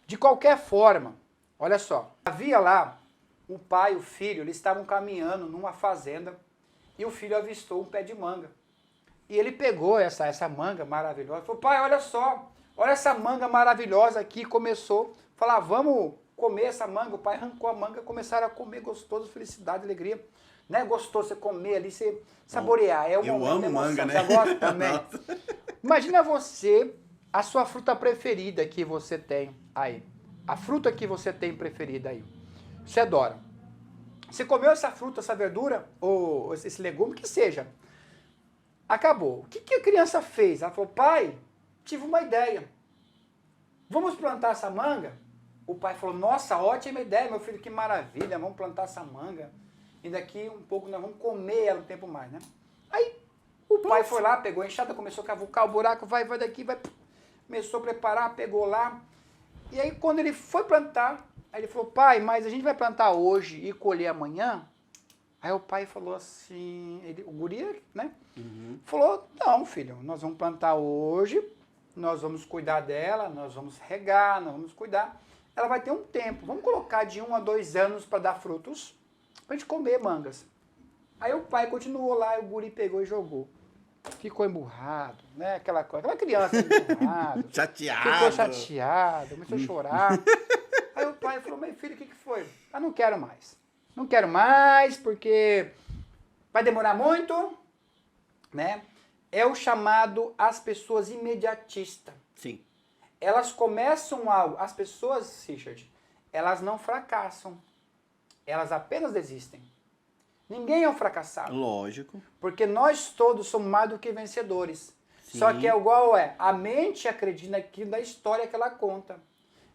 De qualquer forma, olha só. Havia lá o pai e o filho, eles estavam caminhando numa fazenda e o filho avistou um pé de manga. E ele pegou essa manga maravilhosa e falou, pai, olha só, olha essa manga maravilhosa aqui. Começou a falar, vamos comer essa manga. O pai arrancou a manga, começaram a comer gostoso, felicidade, alegria. Né? Gostoso você comer ali, você saborear. É uma eu amo manga, né? Você gosta também? Imagina você, a sua fruta preferida que você tem aí. A fruta que você tem preferida aí. Você adora. Você comeu essa fruta, essa verdura, ou esse legume, que seja. Acabou. O que a criança fez? Ela falou, pai, tive uma ideia. Vamos plantar essa manga? O pai falou, nossa, ótima ideia, meu filho, que maravilha, vamos plantar essa manga. E daqui um pouco nós vamos comer ela um tempo mais, né? Aí o pai foi lá, pegou a enxada, começou a cavucar o buraco, vai daqui, vai. Começou a preparar, pegou lá. E aí quando ele foi plantar, aí ele falou, pai, mas a gente vai plantar hoje e colher amanhã? Aí o pai falou assim, o guri, né? Falou, não, filho, nós vamos plantar hoje, nós vamos cuidar dela, nós vamos regar, nós vamos cuidar. Ela vai ter um tempo, vamos colocar de 1 a 2 anos para dar frutos, pra gente comer mangas. Aí o pai continuou lá, e o guri pegou e jogou. Ficou emburrado, né? Aquela criança emburrada. Chateado. Ficou chateado, começou a chorar. Aí o pai falou, meu filho, o que foi? Ah, não quero mais. Não quero mais, porque vai demorar muito, né? É o chamado as pessoas imediatistas. Sim. Elas começam algo, as pessoas, Richard, elas não fracassam. Elas apenas desistem. Ninguém é um fracassado. Lógico. Porque nós todos somos mais do que vencedores. Sim. Só que é igual a mente acredita naquilo da história que ela conta.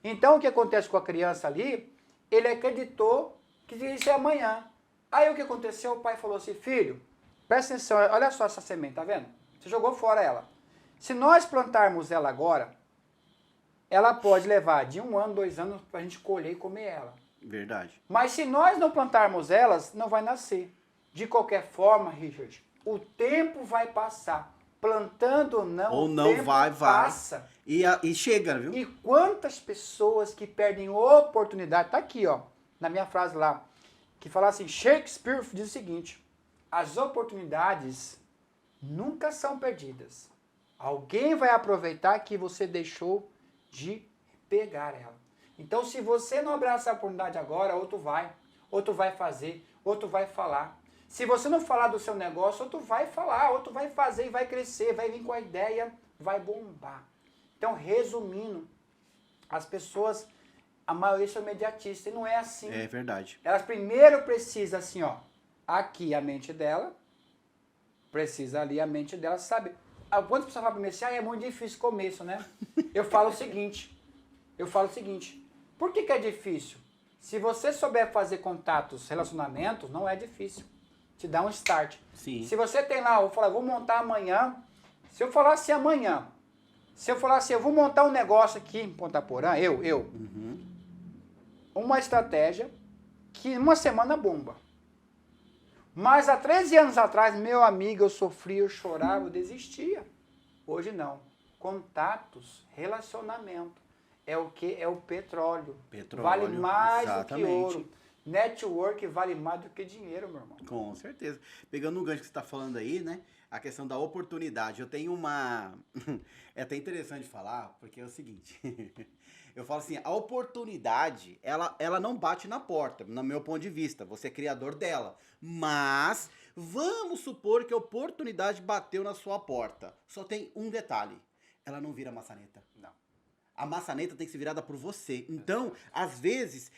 Então o que acontece com a criança ali, ele acreditou que isso é amanhã. Aí o que aconteceu? O pai falou assim, filho, presta atenção, olha só essa semente, tá vendo? Você jogou fora ela. Se nós plantarmos ela agora, ela pode levar de 1 ano, 2 anos pra gente colher e comer ela. Verdade. Mas se nós não plantarmos elas, não vai nascer. De qualquer forma, Richard, o tempo vai passar. Plantando ou não, Ou o não, tempo vai. passa. E chega, viu? E quantas pessoas que perdem oportunidade, tá aqui, ó, na minha frase lá, que fala assim, Shakespeare diz o seguinte, as oportunidades nunca são perdidas. Alguém vai aproveitar que você deixou de pegar ela. Então, se você não abraçar a oportunidade agora, outro vai fazer, outro vai falar. Se você não falar do seu negócio, outro vai falar, outro vai fazer e vai crescer, vai vir com a ideia, vai bombar. Então, resumindo, as pessoas, a maioria são imediatistas e não é assim. É verdade. Elas primeiro precisam assim, ó, aqui a mente dela, precisa ali a mente dela, sabe? Quando a pessoa fala pra mim assim, é muito difícil o começo, né? Eu falo o seguinte, por que é difícil? Se você souber fazer contatos, relacionamentos, não é difícil. Te dá um start. Sim. Se você tem lá, eu falar, vou montar amanhã, se eu falar assim amanhã, se eu falar assim, eu vou montar um negócio aqui em Ponta Porã, uma estratégia que uma semana bomba. Mas há 13 anos atrás, meu amigo, eu sofria, eu chorava, eu desistia. Hoje não. Contatos, relacionamento. é o que? É o petróleo. Petróleo, Vale mais exatamente. do que ouro. Network vale mais do que dinheiro, meu irmão. Com certeza. Pegando um gancho que você está falando aí, né? A questão da oportunidade. Eu tenho uma. É até interessante falar, porque é o seguinte. Eu falo assim, a oportunidade, ela não bate na porta, no meu ponto de vista. Você é criador dela. Mas vamos supor que a oportunidade bateu na sua porta. Só tem um detalhe. Ela não vira maçaneta. Não. A maçaneta tem que ser virada por você. Então, às vezes,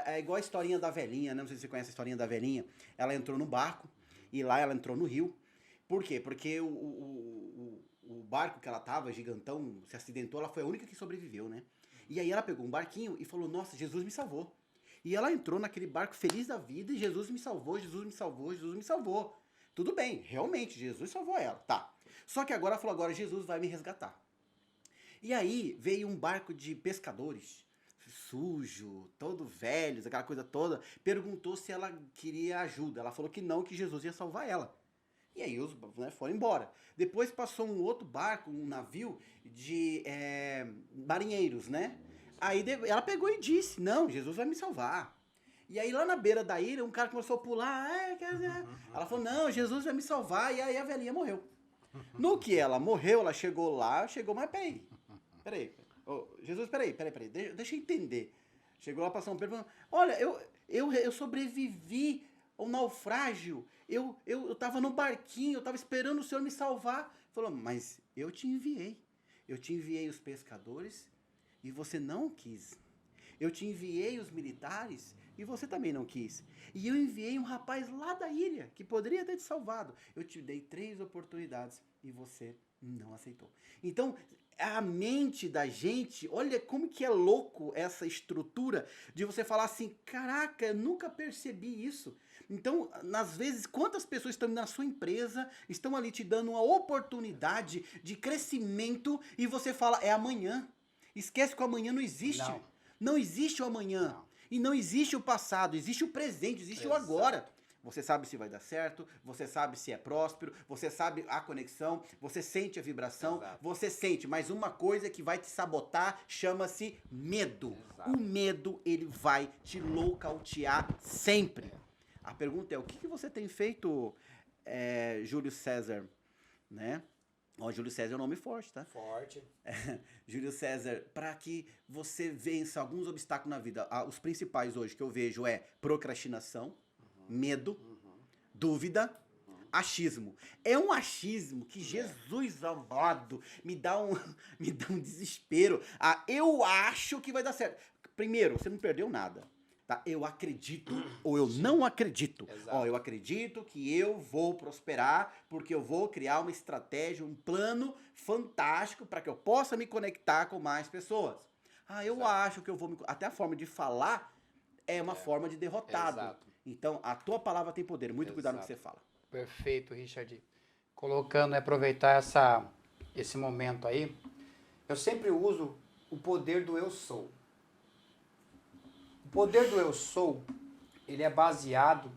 é igual a historinha da velhinha, né? Não sei se você conhece a historinha da velhinha. Ela entrou no barco e lá ela entrou no rio. Por quê? Porque o barco que ela tava, gigantão, se acidentou, ela foi a única que sobreviveu, né? E aí ela pegou um barquinho e falou, nossa, Jesus me salvou. E ela entrou naquele barco feliz da vida e Jesus me salvou, Jesus me salvou, Jesus me salvou. Tudo bem, realmente, Jesus salvou ela, tá. Só que agora ela falou, agora Jesus vai me resgatar. E aí veio um barco de pescadores, sujo, todo velhos, aquela coisa toda, perguntou se ela queria ajuda. Ela falou que não, que Jesus ia salvar ela. E aí os foram embora. Depois passou um outro barco, um navio de marinheiros, né? Aí ela pegou e disse, não, Jesus vai me salvar. E aí lá na beira da ilha, um cara começou a pular, ela falou, não, Jesus vai me salvar, e aí a velhinha morreu. No que ela morreu, ela chegou lá, mas peraí, Jesus, peraí, deixa eu entender. Chegou lá, passou um tempo, olha, eu sobrevivi ao naufrágio, eu tava no barquinho, eu tava esperando o Senhor me salvar. Falou, mas eu te enviei os pescadores e você não quis. Eu te enviei os militares e você também não quis. E eu enviei um rapaz lá da ilha que poderia ter te salvado. Eu te dei 3 oportunidades e você não aceitou. Então, a mente da gente, olha como que é louco essa estrutura de você falar assim, caraca, eu nunca percebi isso. Então, às vezes, quantas pessoas estão na sua empresa, estão ali te dando uma oportunidade de crescimento e você fala, é amanhã. Esquece que o amanhã não existe. Não existe o amanhã. Não. E não existe o passado, existe o presente, existe o agora. Você sabe se vai dar certo, você sabe se é próspero, você sabe a conexão, você sente a vibração, você sente, mas uma coisa que vai te sabotar chama-se medo. O medo, ele vai te nocautear sempre. A pergunta é, o que você tem feito, Júlio César, né? Ó, Júlio César é um nome forte, tá? Forte. Júlio César, para que você vença alguns obstáculos na vida, os principais hoje que eu vejo é procrastinação, medo, dúvida, achismo. É um achismo que Jesus amado me dá um desespero. Eu acho que vai dar certo. Primeiro, você não perdeu nada. Tá? Eu acredito ou eu não acredito. Ó, eu acredito que eu vou prosperar porque eu vou criar uma estratégia, um plano fantástico para que eu possa me conectar com mais pessoas. Eu acho que eu vou me... Até a forma de falar é uma forma de derrotado. Então, a tua palavra tem poder. Muito cuidado no que você fala. Perfeito, Richard. Colocando, aproveitar esse momento aí, eu sempre uso o poder do eu sou. O poder do eu sou, ele é baseado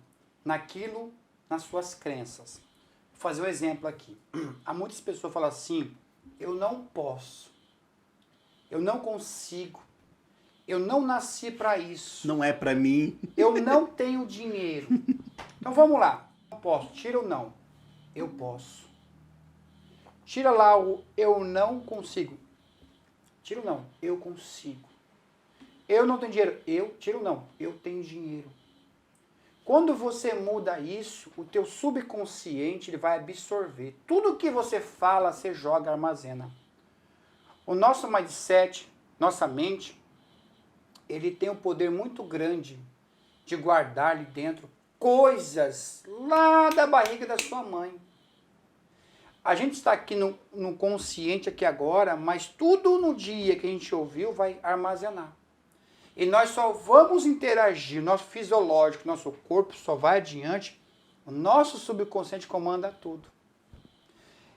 nas suas crenças. Vou fazer um exemplo aqui. Há muitas pessoas que falam assim, eu não posso, eu não consigo, eu não nasci para isso. Não é para mim. Eu não tenho dinheiro. Então vamos lá. Não posso. Tira o não. Eu posso. Tira lá o eu não consigo. Tira o não. Eu consigo. Eu não tenho dinheiro. Tira o não. Eu tenho dinheiro. Quando você muda isso, o teu subconsciente ele vai absorver. Tudo que você fala, você joga, armazena. O nosso mindset, nossa mente, ele tem um poder muito grande de guardar ali dentro coisas lá da barriga da sua mãe. A gente está aqui no consciente aqui agora, mas tudo no dia que a gente ouviu vai armazenar. E nós só vamos interagir, nosso fisiológico, nosso corpo só vai adiante, o nosso subconsciente comanda tudo.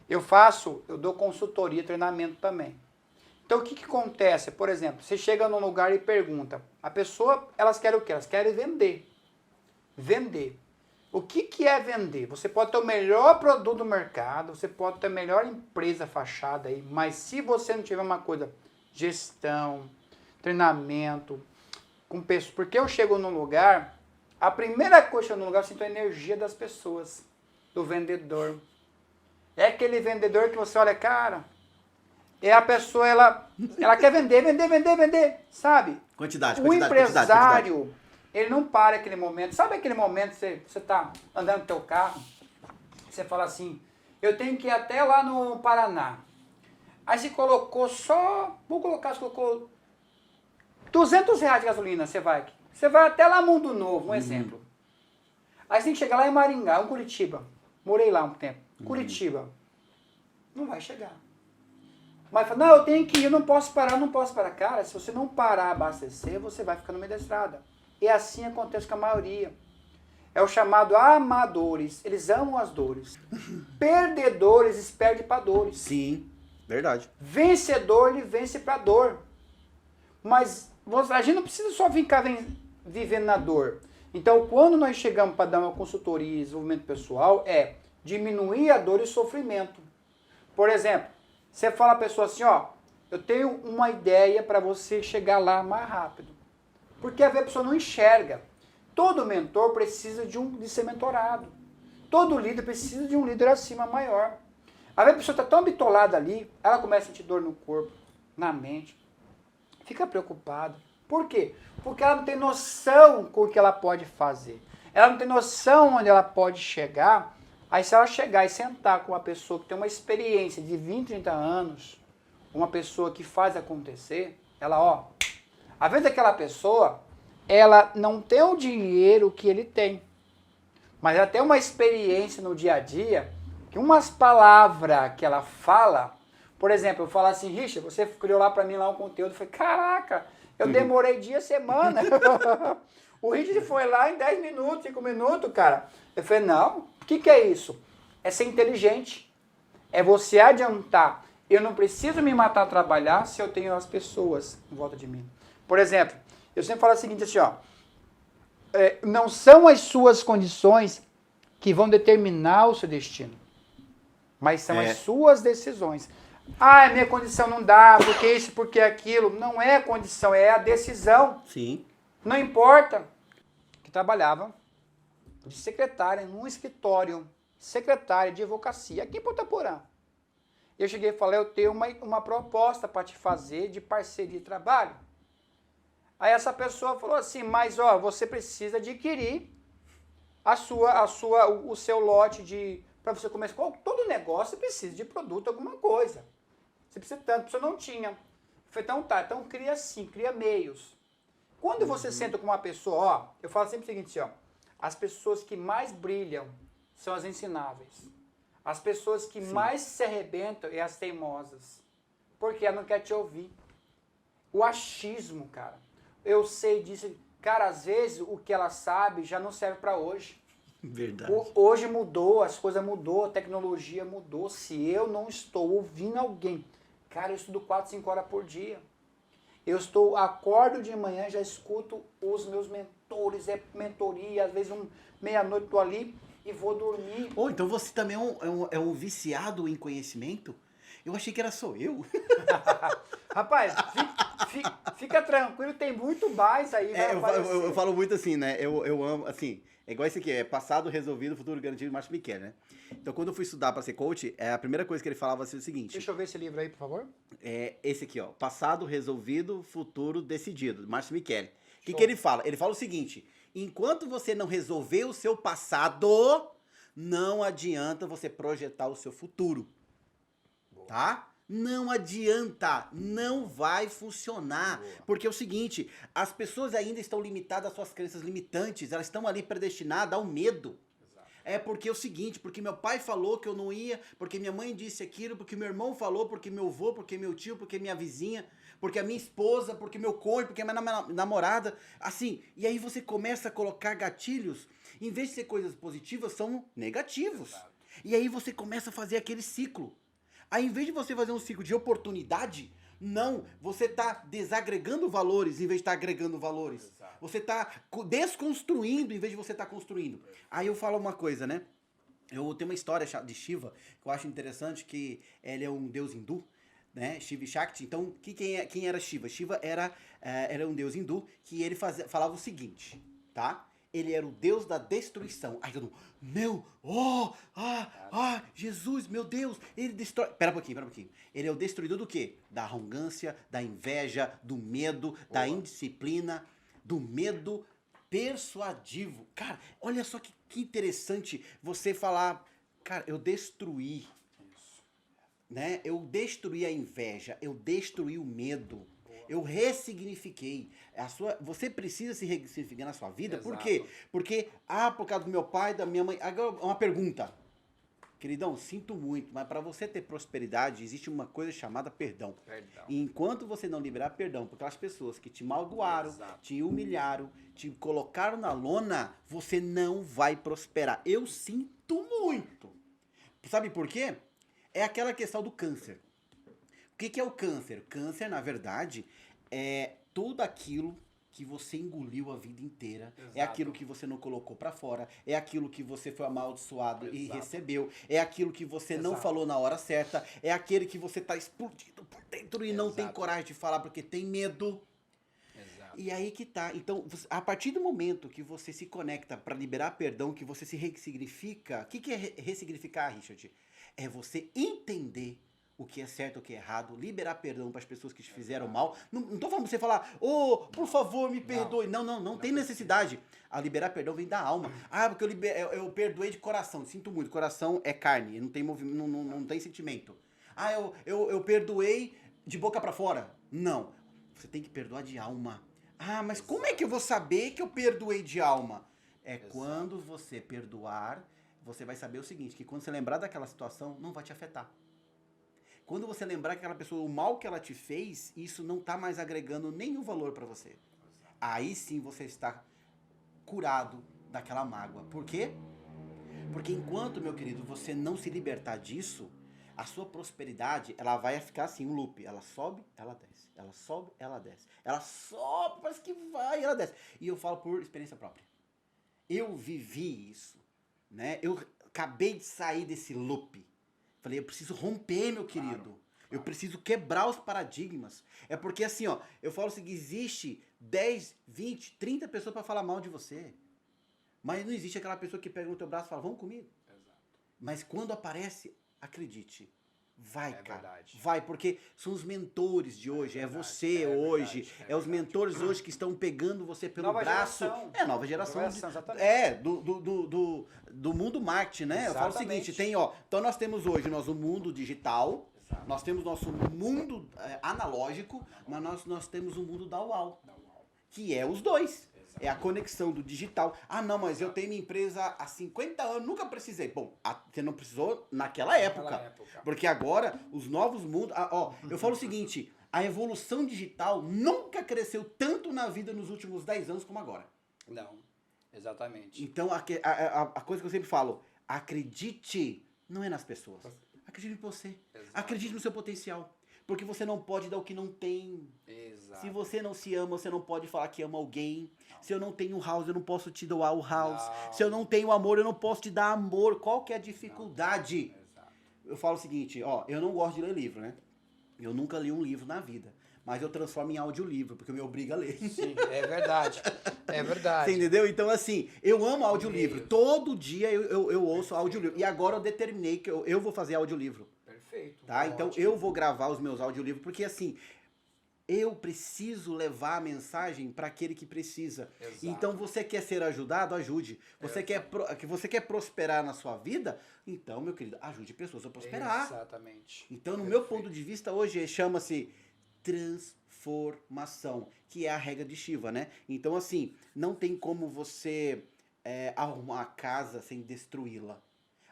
Eu dou consultoria, treinamento também. Então o que acontece? Por exemplo, você chega num lugar e pergunta, a pessoa, elas querem o quê? Elas querem vender. Vender. O que é vender? Você pode ter o melhor produto do mercado, você pode ter a melhor empresa fachada aí, mas se você não tiver uma coisa gestão, treinamento, com pessoas. Porque eu chego num lugar, a primeira coisa que eu chego num lugar, eu sinto a energia das pessoas, do vendedor. É aquele vendedor que você olha, cara, é a pessoa, ela quer vender, sabe? Quantidade, O quantidade, empresário, quantidade. ele não para aquele momento. Sabe aquele momento que você tá andando no teu carro, você fala assim, eu tenho que ir até lá no Paraná. Aí você colocou só, vou colocar, você colocou R$ 200 de gasolina, você vai até lá Mundo Novo, um exemplo. Aí você tem que chegar lá em Maringá, em Curitiba. Morei lá um tempo. Curitiba. Não vai chegar. Mas fala, não, eu tenho que ir, eu não posso parar. Cara, se você não parar a abastecer, você vai ficar no meio da estrada. E assim acontece com a maioria. É o chamado amadores. Eles amam as dores. Perdedores, eles perdem para dores. Sim, verdade. Vencedor, ele vence para dor. Mas a gente não precisa só ficar vivendo na dor. Então, quando nós chegamos para dar uma consultoria e desenvolvimento pessoal, é diminuir a dor e o sofrimento. Por exemplo, você fala a pessoa assim, ó, eu tenho uma ideia para você chegar lá mais rápido. Porque a pessoa não enxerga. Todo mentor precisa de ser mentorado. Todo líder precisa de um líder acima maior. A pessoa está tão bitolada ali, ela começa a sentir dor no corpo, na mente, fica preocupada. Por quê? Porque ela não tem noção com o que ela pode fazer. Ela não tem noção onde ela pode chegar. Aí se ela chegar e sentar com uma pessoa que tem uma experiência de 20, 30 anos, uma pessoa que faz acontecer, ela, ó, às vezes aquela pessoa, ela não tem o dinheiro que ele tem, mas ela tem uma experiência no dia a dia, que umas palavras que ela fala, por exemplo, eu falo assim, Richard, você criou lá pra mim lá um conteúdo, eu falei, caraca, eu demorei dia, semana. O Richard foi lá em 10 minutos, 5 minutos, cara. Eu falei, não, o que é isso? É ser inteligente. É você adiantar. Eu não preciso me matar a trabalhar se eu tenho as pessoas em volta de mim. Por exemplo, eu sempre falo o seguinte assim, ó. Não são as suas condições que vão determinar o seu destino. Mas são as suas decisões. Ah, minha condição não dá, porque isso, porque aquilo. Não é a condição, é a decisão. Sim. Não importa. Que trabalhava de secretária num escritório, secretária de advocacia, aqui em Ponta Porã. Eu cheguei e falei, eu tenho uma proposta para te fazer de parceria de trabalho. Aí essa pessoa falou assim, mas ó, você precisa adquirir o seu lote para você começar. Todo negócio precisa de produto, alguma coisa. Você precisa tanto, você não tinha. Eu falei, então tá, então cria assim, cria meios. Quando você senta com uma pessoa, ó, eu falo sempre o seguinte, ó, as pessoas que mais brilham são as ensináveis. As pessoas que mais se arrebentam é as teimosas. Porque ela não quer te ouvir. O achismo, cara. Eu sei disso. Cara, às vezes o que ela sabe já não serve para hoje. Verdade. Hoje mudou, as coisas mudou, a tecnologia mudou. Se eu não estou ouvindo alguém, cara, eu estudo 4, 5 horas por dia. Acordo de manhã, já escuto os meus mentores, mentoria, às vezes meia-noite estou ali e vou dormir. Ou então você também é um viciado em conhecimento? Eu achei que era só eu. Rapaz, fica tranquilo, tem muito mais aí. Eu falo muito assim, né? Eu amo, assim, é igual esse aqui, é passado resolvido, futuro garantido, Márcio Michele, né? Então, quando eu fui estudar para ser coach, a primeira coisa que ele falava assim, é o seguinte... Deixa eu ver esse livro aí, por favor. É esse aqui, ó, passado resolvido, futuro decidido, Márcio Michele. O que ele fala? Ele fala o seguinte, enquanto você não resolver o seu passado, não adianta você projetar o seu futuro. Boa. Tá? Não adianta, não vai funcionar. Boa. Porque é o seguinte, as pessoas ainda estão limitadas às suas crenças limitantes, elas estão ali predestinadas ao medo. Exato. É porque é o seguinte, porque meu pai falou que eu não ia, porque minha mãe disse aquilo, porque meu irmão falou, porque meu avô, porque meu tio, porque minha vizinha, porque a minha esposa, porque meu cônjuge, porque a minha namorada, assim, e aí você começa a colocar gatilhos, em vez de ser coisas positivas, são negativos. Exato. E aí você começa a fazer aquele ciclo. Aí, em vez de você fazer um ciclo de oportunidade, não, você está desagregando valores em vez de estar agregando valores. Exato. Você está desconstruindo em vez de você estar construindo. Aí eu falo uma coisa, né? Eu tenho uma história de Shiva que eu acho interessante, que ele é um deus hindu. né? Shiva e Shakti. Então, quem era Shiva? Shiva era um deus hindu que ele falava o seguinte, tá? Ele era o deus da destruição. Aí todo mundo, Jesus, meu Deus, ele destrói. Pera um pouquinho. Ele é o destruidor do quê? Da arrogância, da inveja, do medo, da indisciplina, do medo persuadivo. Cara, olha só que interessante você falar, cara, eu destruí. Né? Eu destruí a inveja, eu destruí o medo, eu ressignifiquei. Você precisa se ressignificar na sua vida. Exato. Por quê? Porque, por causa do meu pai, da minha mãe. Agora, uma pergunta. Queridão, sinto muito, mas para você ter prosperidade, existe uma coisa chamada perdão. E enquanto você não liberar perdão por aquelas pessoas que te magoaram, Exato. te humilharam, te colocaram na lona, você não vai prosperar. Eu sinto muito. Sabe por quê? É aquela questão do câncer. O que é o câncer? Câncer, na verdade, é tudo aquilo que você engoliu a vida inteira. Exato. É aquilo que você não colocou pra fora. É aquilo que você foi amaldiçoado e recebeu. É aquilo que você não falou na hora certa. É aquele que você tá explodido por dentro e não tem coragem de falar porque tem medo. Exato. E aí que tá. Então, a partir do momento que você se conecta para liberar perdão, que você se ressignifica. O que é ressignificar, Richard? É você entender o que é certo, o que é errado, liberar perdão para as pessoas que te fizeram mal. Não tô falando pra você falar, por favor, me perdoe. Não tem necessidade. A liberar perdão vem da alma. Porque eu perdoei de coração. Sinto muito, coração é carne, não tem movimento, não tem sentimento. Eu perdoei de boca para fora. Não. Você tem que perdoar de alma. Mas como é que eu vou saber que eu perdoei de alma? Quando você perdoar, você vai saber o seguinte, que quando você lembrar daquela situação, não vai te afetar. Quando você lembrar que aquela pessoa, o mal que ela te fez, isso não está mais agregando nenhum valor para você. Aí sim você está curado daquela mágoa. Por quê? Porque enquanto, meu querido, você não se libertar disso, a sua prosperidade, ela vai ficar assim, um loop. Ela sobe, ela desce. Ela sobe, ela desce. Ela sobe, parece que vai, ela desce. E eu falo por experiência própria. Eu vivi isso, né? Eu acabei de sair desse loop. Falei, eu preciso romper, meu querido. Claro. Eu preciso quebrar os paradigmas. É porque assim, eu falo assim, existe 10, 20, 30 pessoas para falar mal de você. Mas não existe aquela pessoa que pega no teu braço e fala, vamos comigo. Exato. Mas quando aparece, acredite. Vai, cara. Verdade. Vai, porque são os mentores de hoje. É você hoje. É os mentores hoje que estão pegando você pelo braço. Nova geração. Do mundo marketing, né? Exatamente. Eu falo o seguinte, então nós temos hoje o mundo digital, nós temos nosso mundo analógico, mas nós temos o mundo da UAU, que é os dois. É a conexão do digital. Não, mas eu tenho minha empresa há 50 anos, nunca precisei. Bom, você não precisou naquela época. Porque agora, os novos mundos... eu falo o seguinte, a evolução digital nunca cresceu tanto na vida nos últimos 10 anos como agora. Não, exatamente. Então, a coisa que eu sempre falo, acredite, não é nas pessoas. Acredite em você. Exato. Acredite no seu potencial. Porque você não pode dar o que não tem. Exato. Se você não se ama, você não pode falar que ama alguém. Não. Se eu não tenho house, eu não posso te doar o house. Não. Se eu não tenho amor, eu não posso te dar amor. Qual que é a dificuldade? Exato. Eu falo o seguinte, eu não gosto de ler livro, né? Eu nunca li um livro na vida. Mas eu transformo em audiolivro, porque me obriga a ler. Sim, é verdade. É verdade. Você entendeu? Então, assim, eu amo audiolivro. Todo dia eu ouço audiolivro. E agora eu determinei que eu vou fazer audiolivro. Perfeito. Tá? Então eu vou gravar os meus audiolivros, porque assim, eu preciso levar a mensagem para aquele que precisa. Exato. Então você quer ser ajudado? Ajude. Você quer prosperar na sua vida? Então, meu querido, ajude pessoas a prosperar. Exatamente. Então, no meu ponto de vista, hoje chama-se transformação, que é a regra de Shiva, né? Então, assim, não tem como você arrumar a casa sem destruí-la.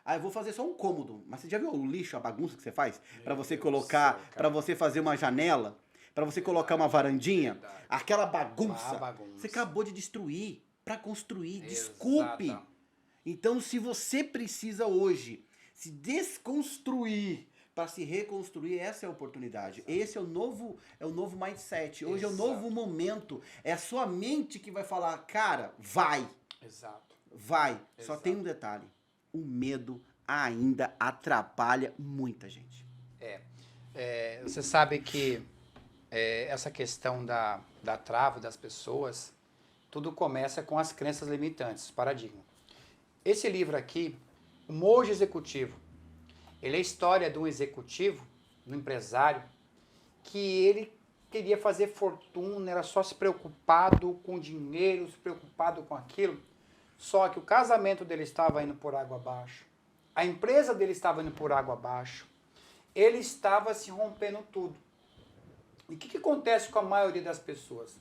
Eu vou fazer só um cômodo. Mas você já viu o lixo, a bagunça que você faz? Para você colocar, para você fazer uma janela, para você colocar uma varandinha, aquela bagunça, você acabou de destruir para construir. Desculpe. Exato. Então, se você precisa hoje se desconstruir para se reconstruir, essa é a oportunidade. Exato. Esse é o novo mindset. Hoje Exato. É o novo momento. É a sua mente que vai falar, cara, vai. Exato. Vai. Exato. Só tem um detalhe. O medo ainda atrapalha muita gente. Você sabe que essa questão da trava das pessoas, tudo começa com as crenças limitantes, paradigma. Esse livro aqui, O Monge Executivo, ele é a história de um executivo, de um empresário, que ele queria fazer fortuna, era só se preocupado com dinheiro, se preocupado com aquilo. Só que o casamento dele estava indo por água abaixo, a empresa dele estava indo por água abaixo, ele estava se rompendo tudo. E o que acontece com a maioria das pessoas?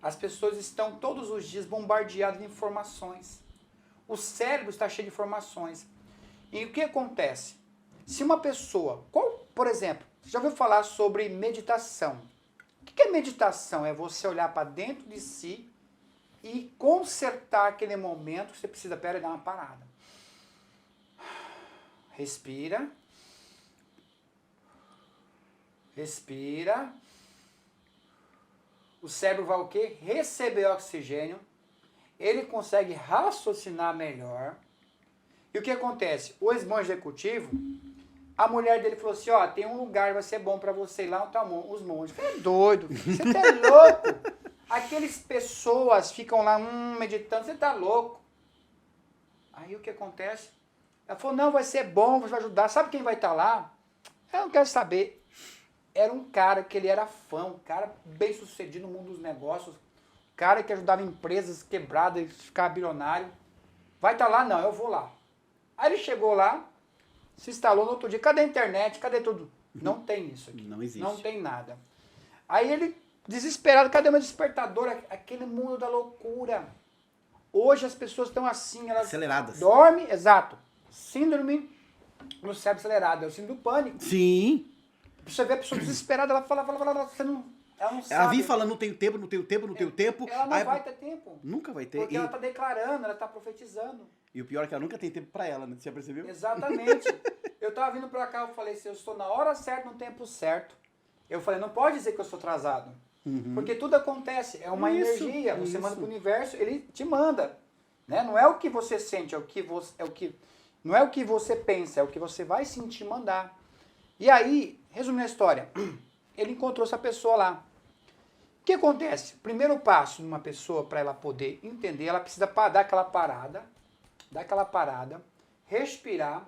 As pessoas estão todos os dias bombardeadas de informações. O cérebro está cheio de informações. E o que acontece? Se uma pessoa, por exemplo, você já ouviu falar sobre meditação? O que é meditação? É você olhar para dentro de si e consertar aquele momento que você precisa, dar uma parada. Respira. Respira. O cérebro vai o quê? Receber oxigênio. Ele consegue raciocinar melhor. E o que acontece? O ex-monge executivo, a mulher dele falou assim, ó, tem um lugar que vai ser bom pra você ir lá, onde tá os monges. Você é doido, você tá louco. Aquelas pessoas ficam lá meditando, você tá louco. Aí o que acontece? Ela falou, não, vai ser bom, você vai ajudar. Sabe quem vai estar lá? Eu não quero saber. Era um cara que ele era fã, um cara bem sucedido no mundo dos negócios, um cara que ajudava empresas quebradas, ficar bilionário. Vai estar lá? Não, eu vou lá. Aí ele chegou lá, se instalou no outro dia. Cadê a internet? Cadê tudo? Não tem isso aqui. Não existe. Não tem nada. Aí ele, desesperado, cadê meu despertador? Aquele mundo da loucura. Hoje as pessoas estão assim, elas aceleradas. Dormem, exato. Síndrome no cérebro acelerado, é o síndrome do pânico. Sim. Você vê a pessoa desesperada, ela fala, você não, ela não sabe. Ela vive falando, não tenho tempo, não tenho tempo, não tenho tempo. Ela não vai ter tempo. Nunca vai ter. Porque ela está declarando, ela está profetizando. E o pior é que ela nunca tem tempo pra ela, né? Você já percebeu? Exatamente. Eu estava vindo pra cá, eu falei assim, eu estou na hora certa, no tempo certo. Eu falei, não pode dizer que eu sou atrasado. Porque tudo acontece, é uma energia. Você manda pro universo, ele te manda. Né? Não é o que você sente, não é o que você pensa, é o que você vai sentir mandar. E aí, resumindo a história, ele encontrou essa pessoa lá. O que acontece? Primeiro passo numa pessoa para ela poder entender, ela precisa dar aquela parada, respirar,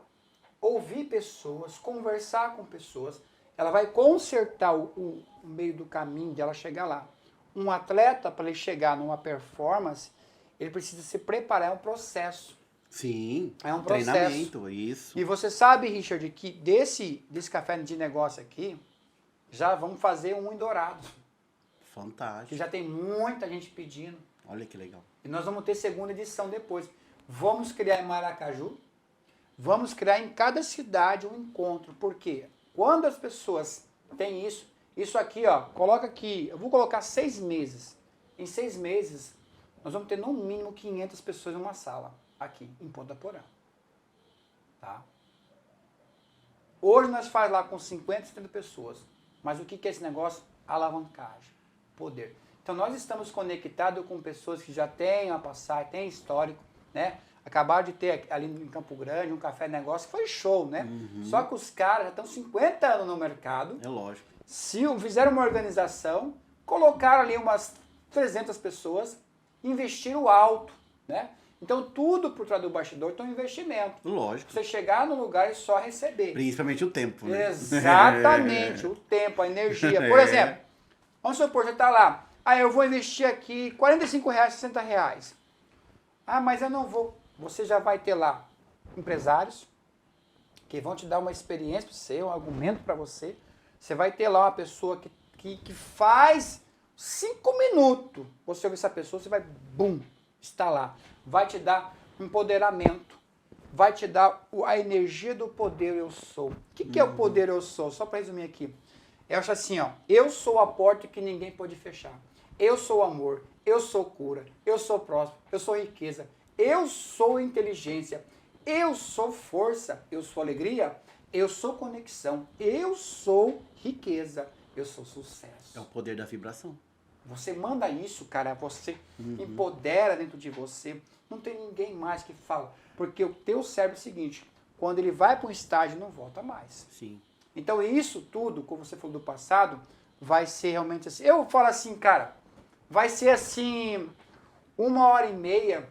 ouvir pessoas, conversar com pessoas. Ela vai consertar o meio do caminho de ela chegar lá. Um atleta, para ele chegar numa performance, ele precisa se preparar, é um processo. Sim, é um processo. Treinamento, isso. E você sabe, Richard, que desse café de negócio aqui, já vamos fazer um em Dourados. Fantástico. Que já tem muita gente pedindo. Olha que legal. E nós vamos ter segunda edição depois. Vamos criar em Maracaju, vamos criar em cada cidade um encontro. Por quê? Quando as pessoas têm isso aqui, ó, coloca aqui, eu vou colocar 6 meses. Em 6 meses, nós vamos ter no mínimo 500 pessoas em uma sala, aqui, em Ponta Porã. Tá? Hoje nós faz lá com 50, 70 pessoas. Mas o que é esse negócio? Alavancagem, poder. Então nós estamos conectados com pessoas que já têm uma passagem, têm histórico, né? Acabaram de ter ali em Campo Grande um café de negócio que foi show, né? Só que os caras já estão 50 anos no mercado. É lógico. Fizeram uma organização, colocaram ali umas 300 pessoas, investiram alto, né? Então tudo por trás do bastidor tem um investimento. Lógico. Você chegar no lugar e só receber. Principalmente o tempo, né? Exatamente, o tempo, a energia. Por exemplo, vamos supor, você está lá, eu vou investir aqui R$45, R$60. Ah, mas eu não vou. Você já vai ter lá empresários que vão te dar uma experiência para você, um argumento para você. Você vai ter lá uma pessoa que faz 5 minutos. Você ouvir essa pessoa, você vai, bum, está lá. Vai te dar empoderamento. Vai te dar a energia do poder eu sou. O que é o poder eu sou? Só para resumir aqui. Eu acho assim, ó. Eu sou a porta que ninguém pode fechar. Eu sou amor. Eu sou cura. Eu sou próspero. Eu sou riqueza. Eu sou inteligência. Eu sou força. Eu sou alegria. Eu sou conexão. Eu sou riqueza. Eu sou sucesso. É o poder da vibração. Você manda isso, cara. Você empodera dentro de você. Não tem ninguém mais que fala. Porque o teu cérebro é o seguinte. Quando ele vai para um estágio, não volta mais. Sim. Então isso tudo, como você falou do passado, vai ser realmente assim. Eu falo assim, cara, vai ser assim 1h30,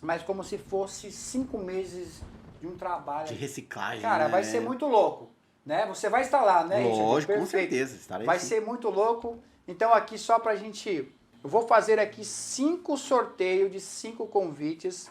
mas como se fosse 5 meses de um trabalho. De reciclagem, cara, né? vai ser muito louco, né? Você vai estar lá, né? Lógico, com certeza. Estarei vai sim. ser muito louco. Então aqui só pra gente... Eu vou fazer aqui 5 sorteios de 5 convites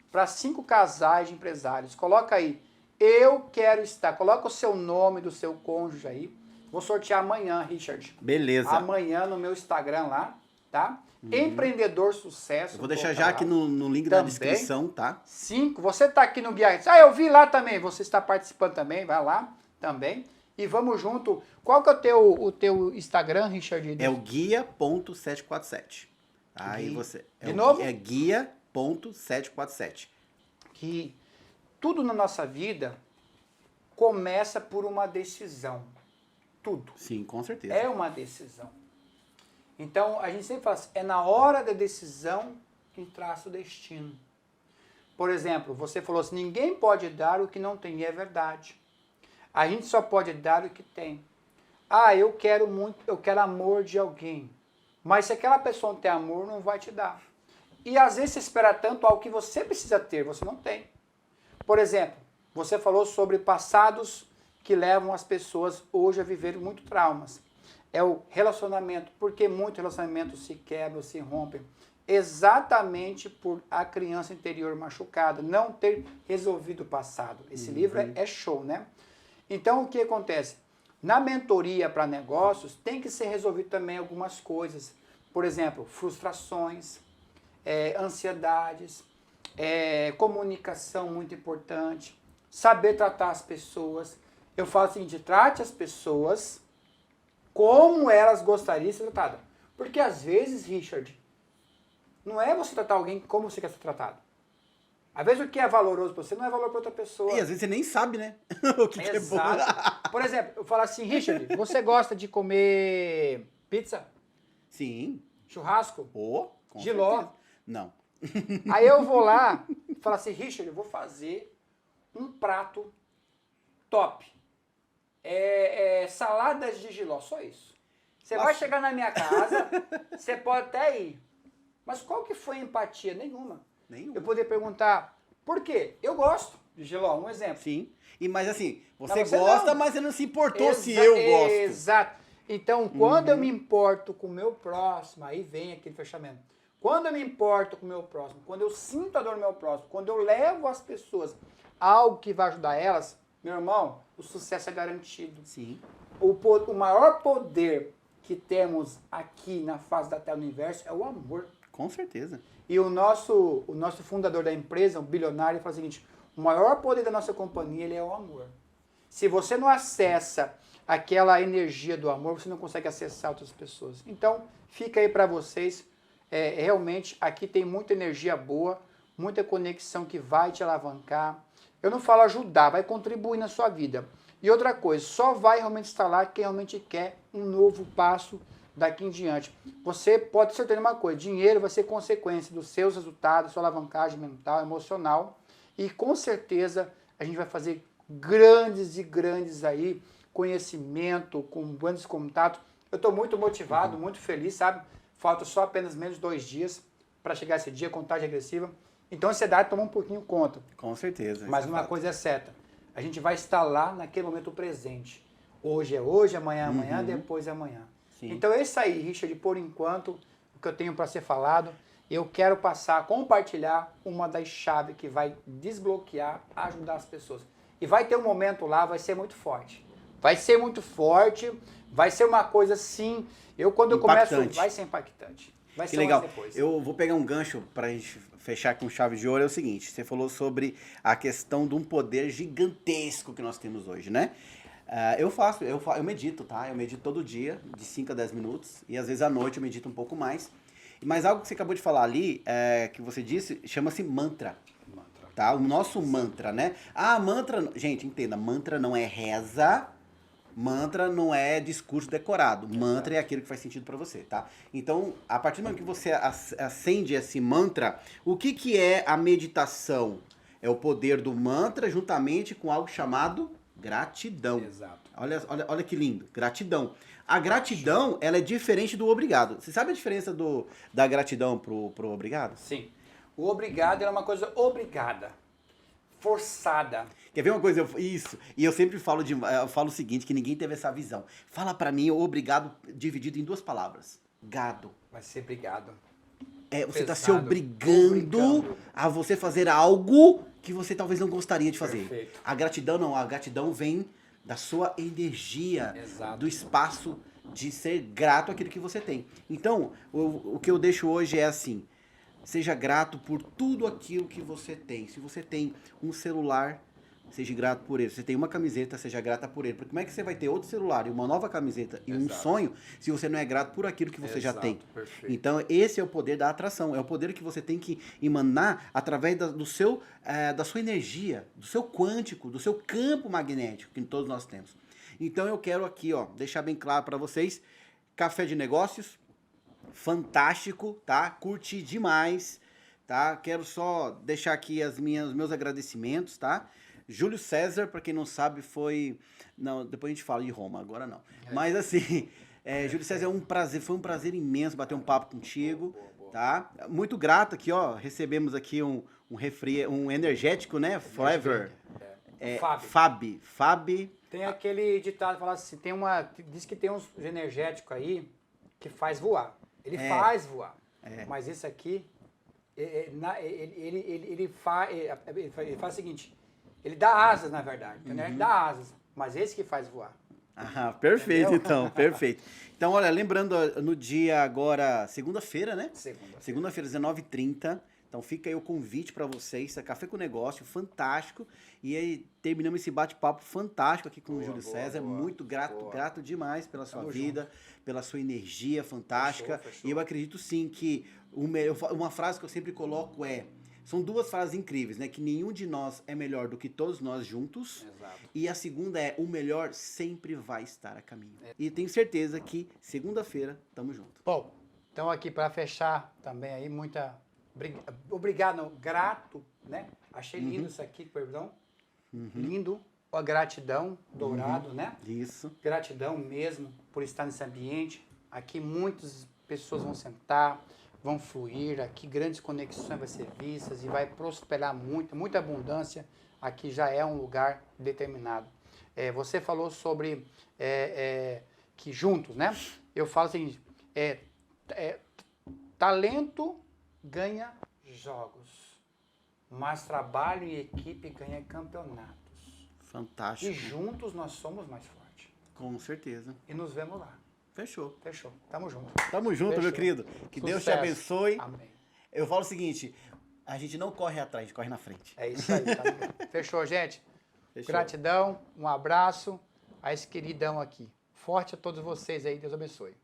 para 5 casais de empresários. Coloca aí, eu quero estar. Coloca o seu nome do seu cônjuge aí. Vou sortear amanhã, Richard. Beleza. Amanhã no meu Instagram lá, tá? Empreendedor Sucesso. Eu vou deixar já aqui no link também. da descrição, tá? 5. Você tá aqui no Guia. Ah, eu vi lá também. Você está participando também, vai lá também. E vamos junto. Qual que é o teu Instagram, Richard? É o guia.747. Aí você... De novo? É guia.747. Que tudo na nossa vida começa por uma decisão. Tudo. Sim, com certeza. É uma decisão. Então, a gente sempre fala assim, é na hora da decisão que traça o destino. Por exemplo, você falou assim, ninguém pode dar o que não tem, e é verdade. A gente só pode dar o que tem. Ah, eu quero amor de alguém. Mas se aquela pessoa não tem amor, não vai te dar. E às vezes você espera tanto algo que você precisa ter, você não tem. Por exemplo, você falou sobre passados que levam as pessoas hoje a viver muito traumas. É o relacionamento, porque muitos relacionamentos se quebram, se rompem. Exatamente por a criança interior machucada, não ter resolvido o passado. Esse livro é show, né? Então, o que acontece? Na mentoria para negócios, tem que ser resolvido também algumas coisas. Por exemplo, frustrações, ansiedades, comunicação muito importante, saber tratar as pessoas. Eu falo o seguinte, trate as pessoas como elas gostariam de ser tratadas. Porque às vezes, Richard, não é você tratar alguém como você quer ser tratado. Às vezes o que é valoroso para você não é valor para outra pessoa. E às vezes você nem sabe, né? O que é bom. Por exemplo, eu falo assim, Richard, você gosta de comer pizza? Sim. Churrasco? Com Jiló? certeza. Não. Aí eu vou lá e falo assim, Richard, eu vou fazer um prato top. Saladas de jiló, só isso. Você vai chegar na minha casa, você pode até ir. Mas qual que foi a empatia? Nenhuma. Eu poderia perguntar, por quê? Eu gosto de jiló, um exemplo. Sim. Mas assim, você gosta, não. mas você não se importou se eu gosto. Exato. Então, quando eu me importo com o meu próximo, aí vem aquele fechamento. Quando eu me importo com o meu próximo, quando eu sinto a dor do meu próximo, quando eu levo às pessoas algo que vai ajudar elas, meu irmão, o sucesso é garantido. Sim. O maior poder que temos aqui na face da Terra do Universo é o amor. Com certeza. E o nosso fundador da empresa, um bilionário, ele fala o seguinte, o maior poder da nossa companhia ele é o amor. Se você não acessa aquela energia do amor, você não consegue acessar outras pessoas. Então, fica aí para vocês. Realmente, aqui tem muita energia boa, muita conexão que vai te alavancar. Eu não falo ajudar, vai contribuir na sua vida. E outra coisa, só vai realmente instalar quem realmente quer um novo passo daqui em diante. Você pode ter certeza de uma coisa, dinheiro vai ser consequência dos seus resultados, sua alavancagem mental, emocional. E com certeza a gente vai fazer grandes e grandes aí, conhecimento, com grandes contatos. Eu estou muito motivado, muito feliz, sabe? Falta só apenas menos 2 dias para chegar esse dia, contagem agressiva. Então a ansiedade toma um pouquinho conta. Com certeza. Mas uma coisa é certa, a gente vai estar lá naquele momento presente. Hoje é hoje, amanhã é amanhã, depois é amanhã. Sim. Então é isso aí, Richard, por enquanto, o que eu tenho para ser falado, eu quero compartilhar uma das chaves que vai desbloquear, ajudar as pessoas. E vai ter um momento lá, vai ser muito forte. Vai ser muito forte, vai ser uma coisa assim, quando eu começo, vai ser impactante. Vai ser legal. Depois. Eu vou pegar um gancho para a gente fechar com chave de ouro, é o seguinte, você falou sobre a questão de um poder gigantesco que nós temos hoje, né? Eu medito, tá? Eu medito todo dia, de 5 a 10 minutos, e às vezes à noite eu medito um pouco mais. Mas algo que você acabou de falar ali, que você disse, chama-se mantra. Tá? O nosso mantra, né? Mantra, gente, entenda, mantra não é reza, mantra não é discurso decorado. Mantra é aquilo que faz sentido para você, tá? Então, a partir do momento que você acende esse mantra, o que é a meditação? É o poder do mantra juntamente com algo chamado Gratidão. Exato. Olha que lindo. Gratidão. A gratidão, ela é diferente do obrigado. Você sabe a diferença da gratidão pro obrigado? Sim. O obrigado é uma coisa obrigada, forçada. Quer ver uma coisa? Isso. E eu sempre falo o seguinte, que ninguém teve essa visão. Fala pra mim o obrigado dividido em 2 palavras. Gado. Vai ser obrigado. Você está se Pesado. obrigando a você fazer algo que você talvez não gostaria de fazer. Perfeito. A gratidão não. A gratidão vem da sua energia, Exato. do espaço de ser grato àquilo que você tem. Então, o que eu deixo hoje é assim, seja grato por tudo aquilo que você tem. Se você tem um celular, seja grato por ele. Se você tem uma camiseta, seja grata por ele. Porque como é que você vai ter outro celular e uma nova camiseta e um Exato. sonho se você não é grato por aquilo que você já Exato, tem? perfeito. Então, esse é o poder da atração. É o poder que você tem que emanar através da sua energia, do seu quântico, do seu campo magnético, que todos nós temos. Então, eu quero aqui, deixar bem claro para vocês, Café de Negócios, fantástico, tá? Curti demais, tá? Quero só deixar aqui os meus agradecimentos, tá? Júlio César, para quem não sabe, não, depois a gente fala de Roma, agora não. Mas assim, Júlio César, foi um prazer imenso bater um papo contigo, tá? Muito grato aqui, recebemos aqui um refri, um energético, né? Forever. Fab. Tem aquele ditado que fala assim, diz que tem uns energéticos aí que faz voar. Ele faz voar. Mas esse aqui, ele faz o seguinte, ele dá asas, na verdade. Ele dá asas, mas esse que faz voar. Ah, perfeito. Entendeu? Então, perfeito. Então, olha, lembrando, no dia agora, segunda-feira, né? Segunda-feira, 19h30. Então fica aí o convite para vocês, Café com Negócio, fantástico. E aí terminamos esse bate-papo fantástico aqui com o Júlio César. Muito grato demais pela sua vida, pela sua energia fantástica. Fechou. E eu acredito sim que uma frase que eu sempre coloco são 2 frases incríveis, né? Que nenhum de nós é melhor do que todos nós juntos. Exato. E a segunda o melhor sempre vai estar a caminho. E tenho certeza que segunda-feira tamo junto. Bom, então aqui para fechar também aí, obrigado, grato, né? Achei lindo isso aqui, perdão. Lindo, a gratidão, dourado, né? Isso. Gratidão mesmo por estar nesse ambiente. Aqui muitas pessoas vão sentar, vão fluir, aqui grandes conexões vão ser vistas e vai prosperar muita abundância. Aqui já é um lugar determinado. Você falou sobre que juntos, né? Eu falo assim, talento ganha jogos, mas trabalho e equipe ganha campeonatos. Fantástico. E juntos nós somos mais fortes. Com certeza. E nos vemos lá. Fechou. Tamo junto. Tamo junto, Fechou. meu querido. Que Sucesso. Deus te abençoe. Amém. Eu falo o seguinte, a gente não corre atrás, a gente corre na frente. É isso aí. Tá? Fechou, gente? Fechou. Gratidão, um abraço a esse queridão aqui. Forte a todos vocês aí, Deus abençoe.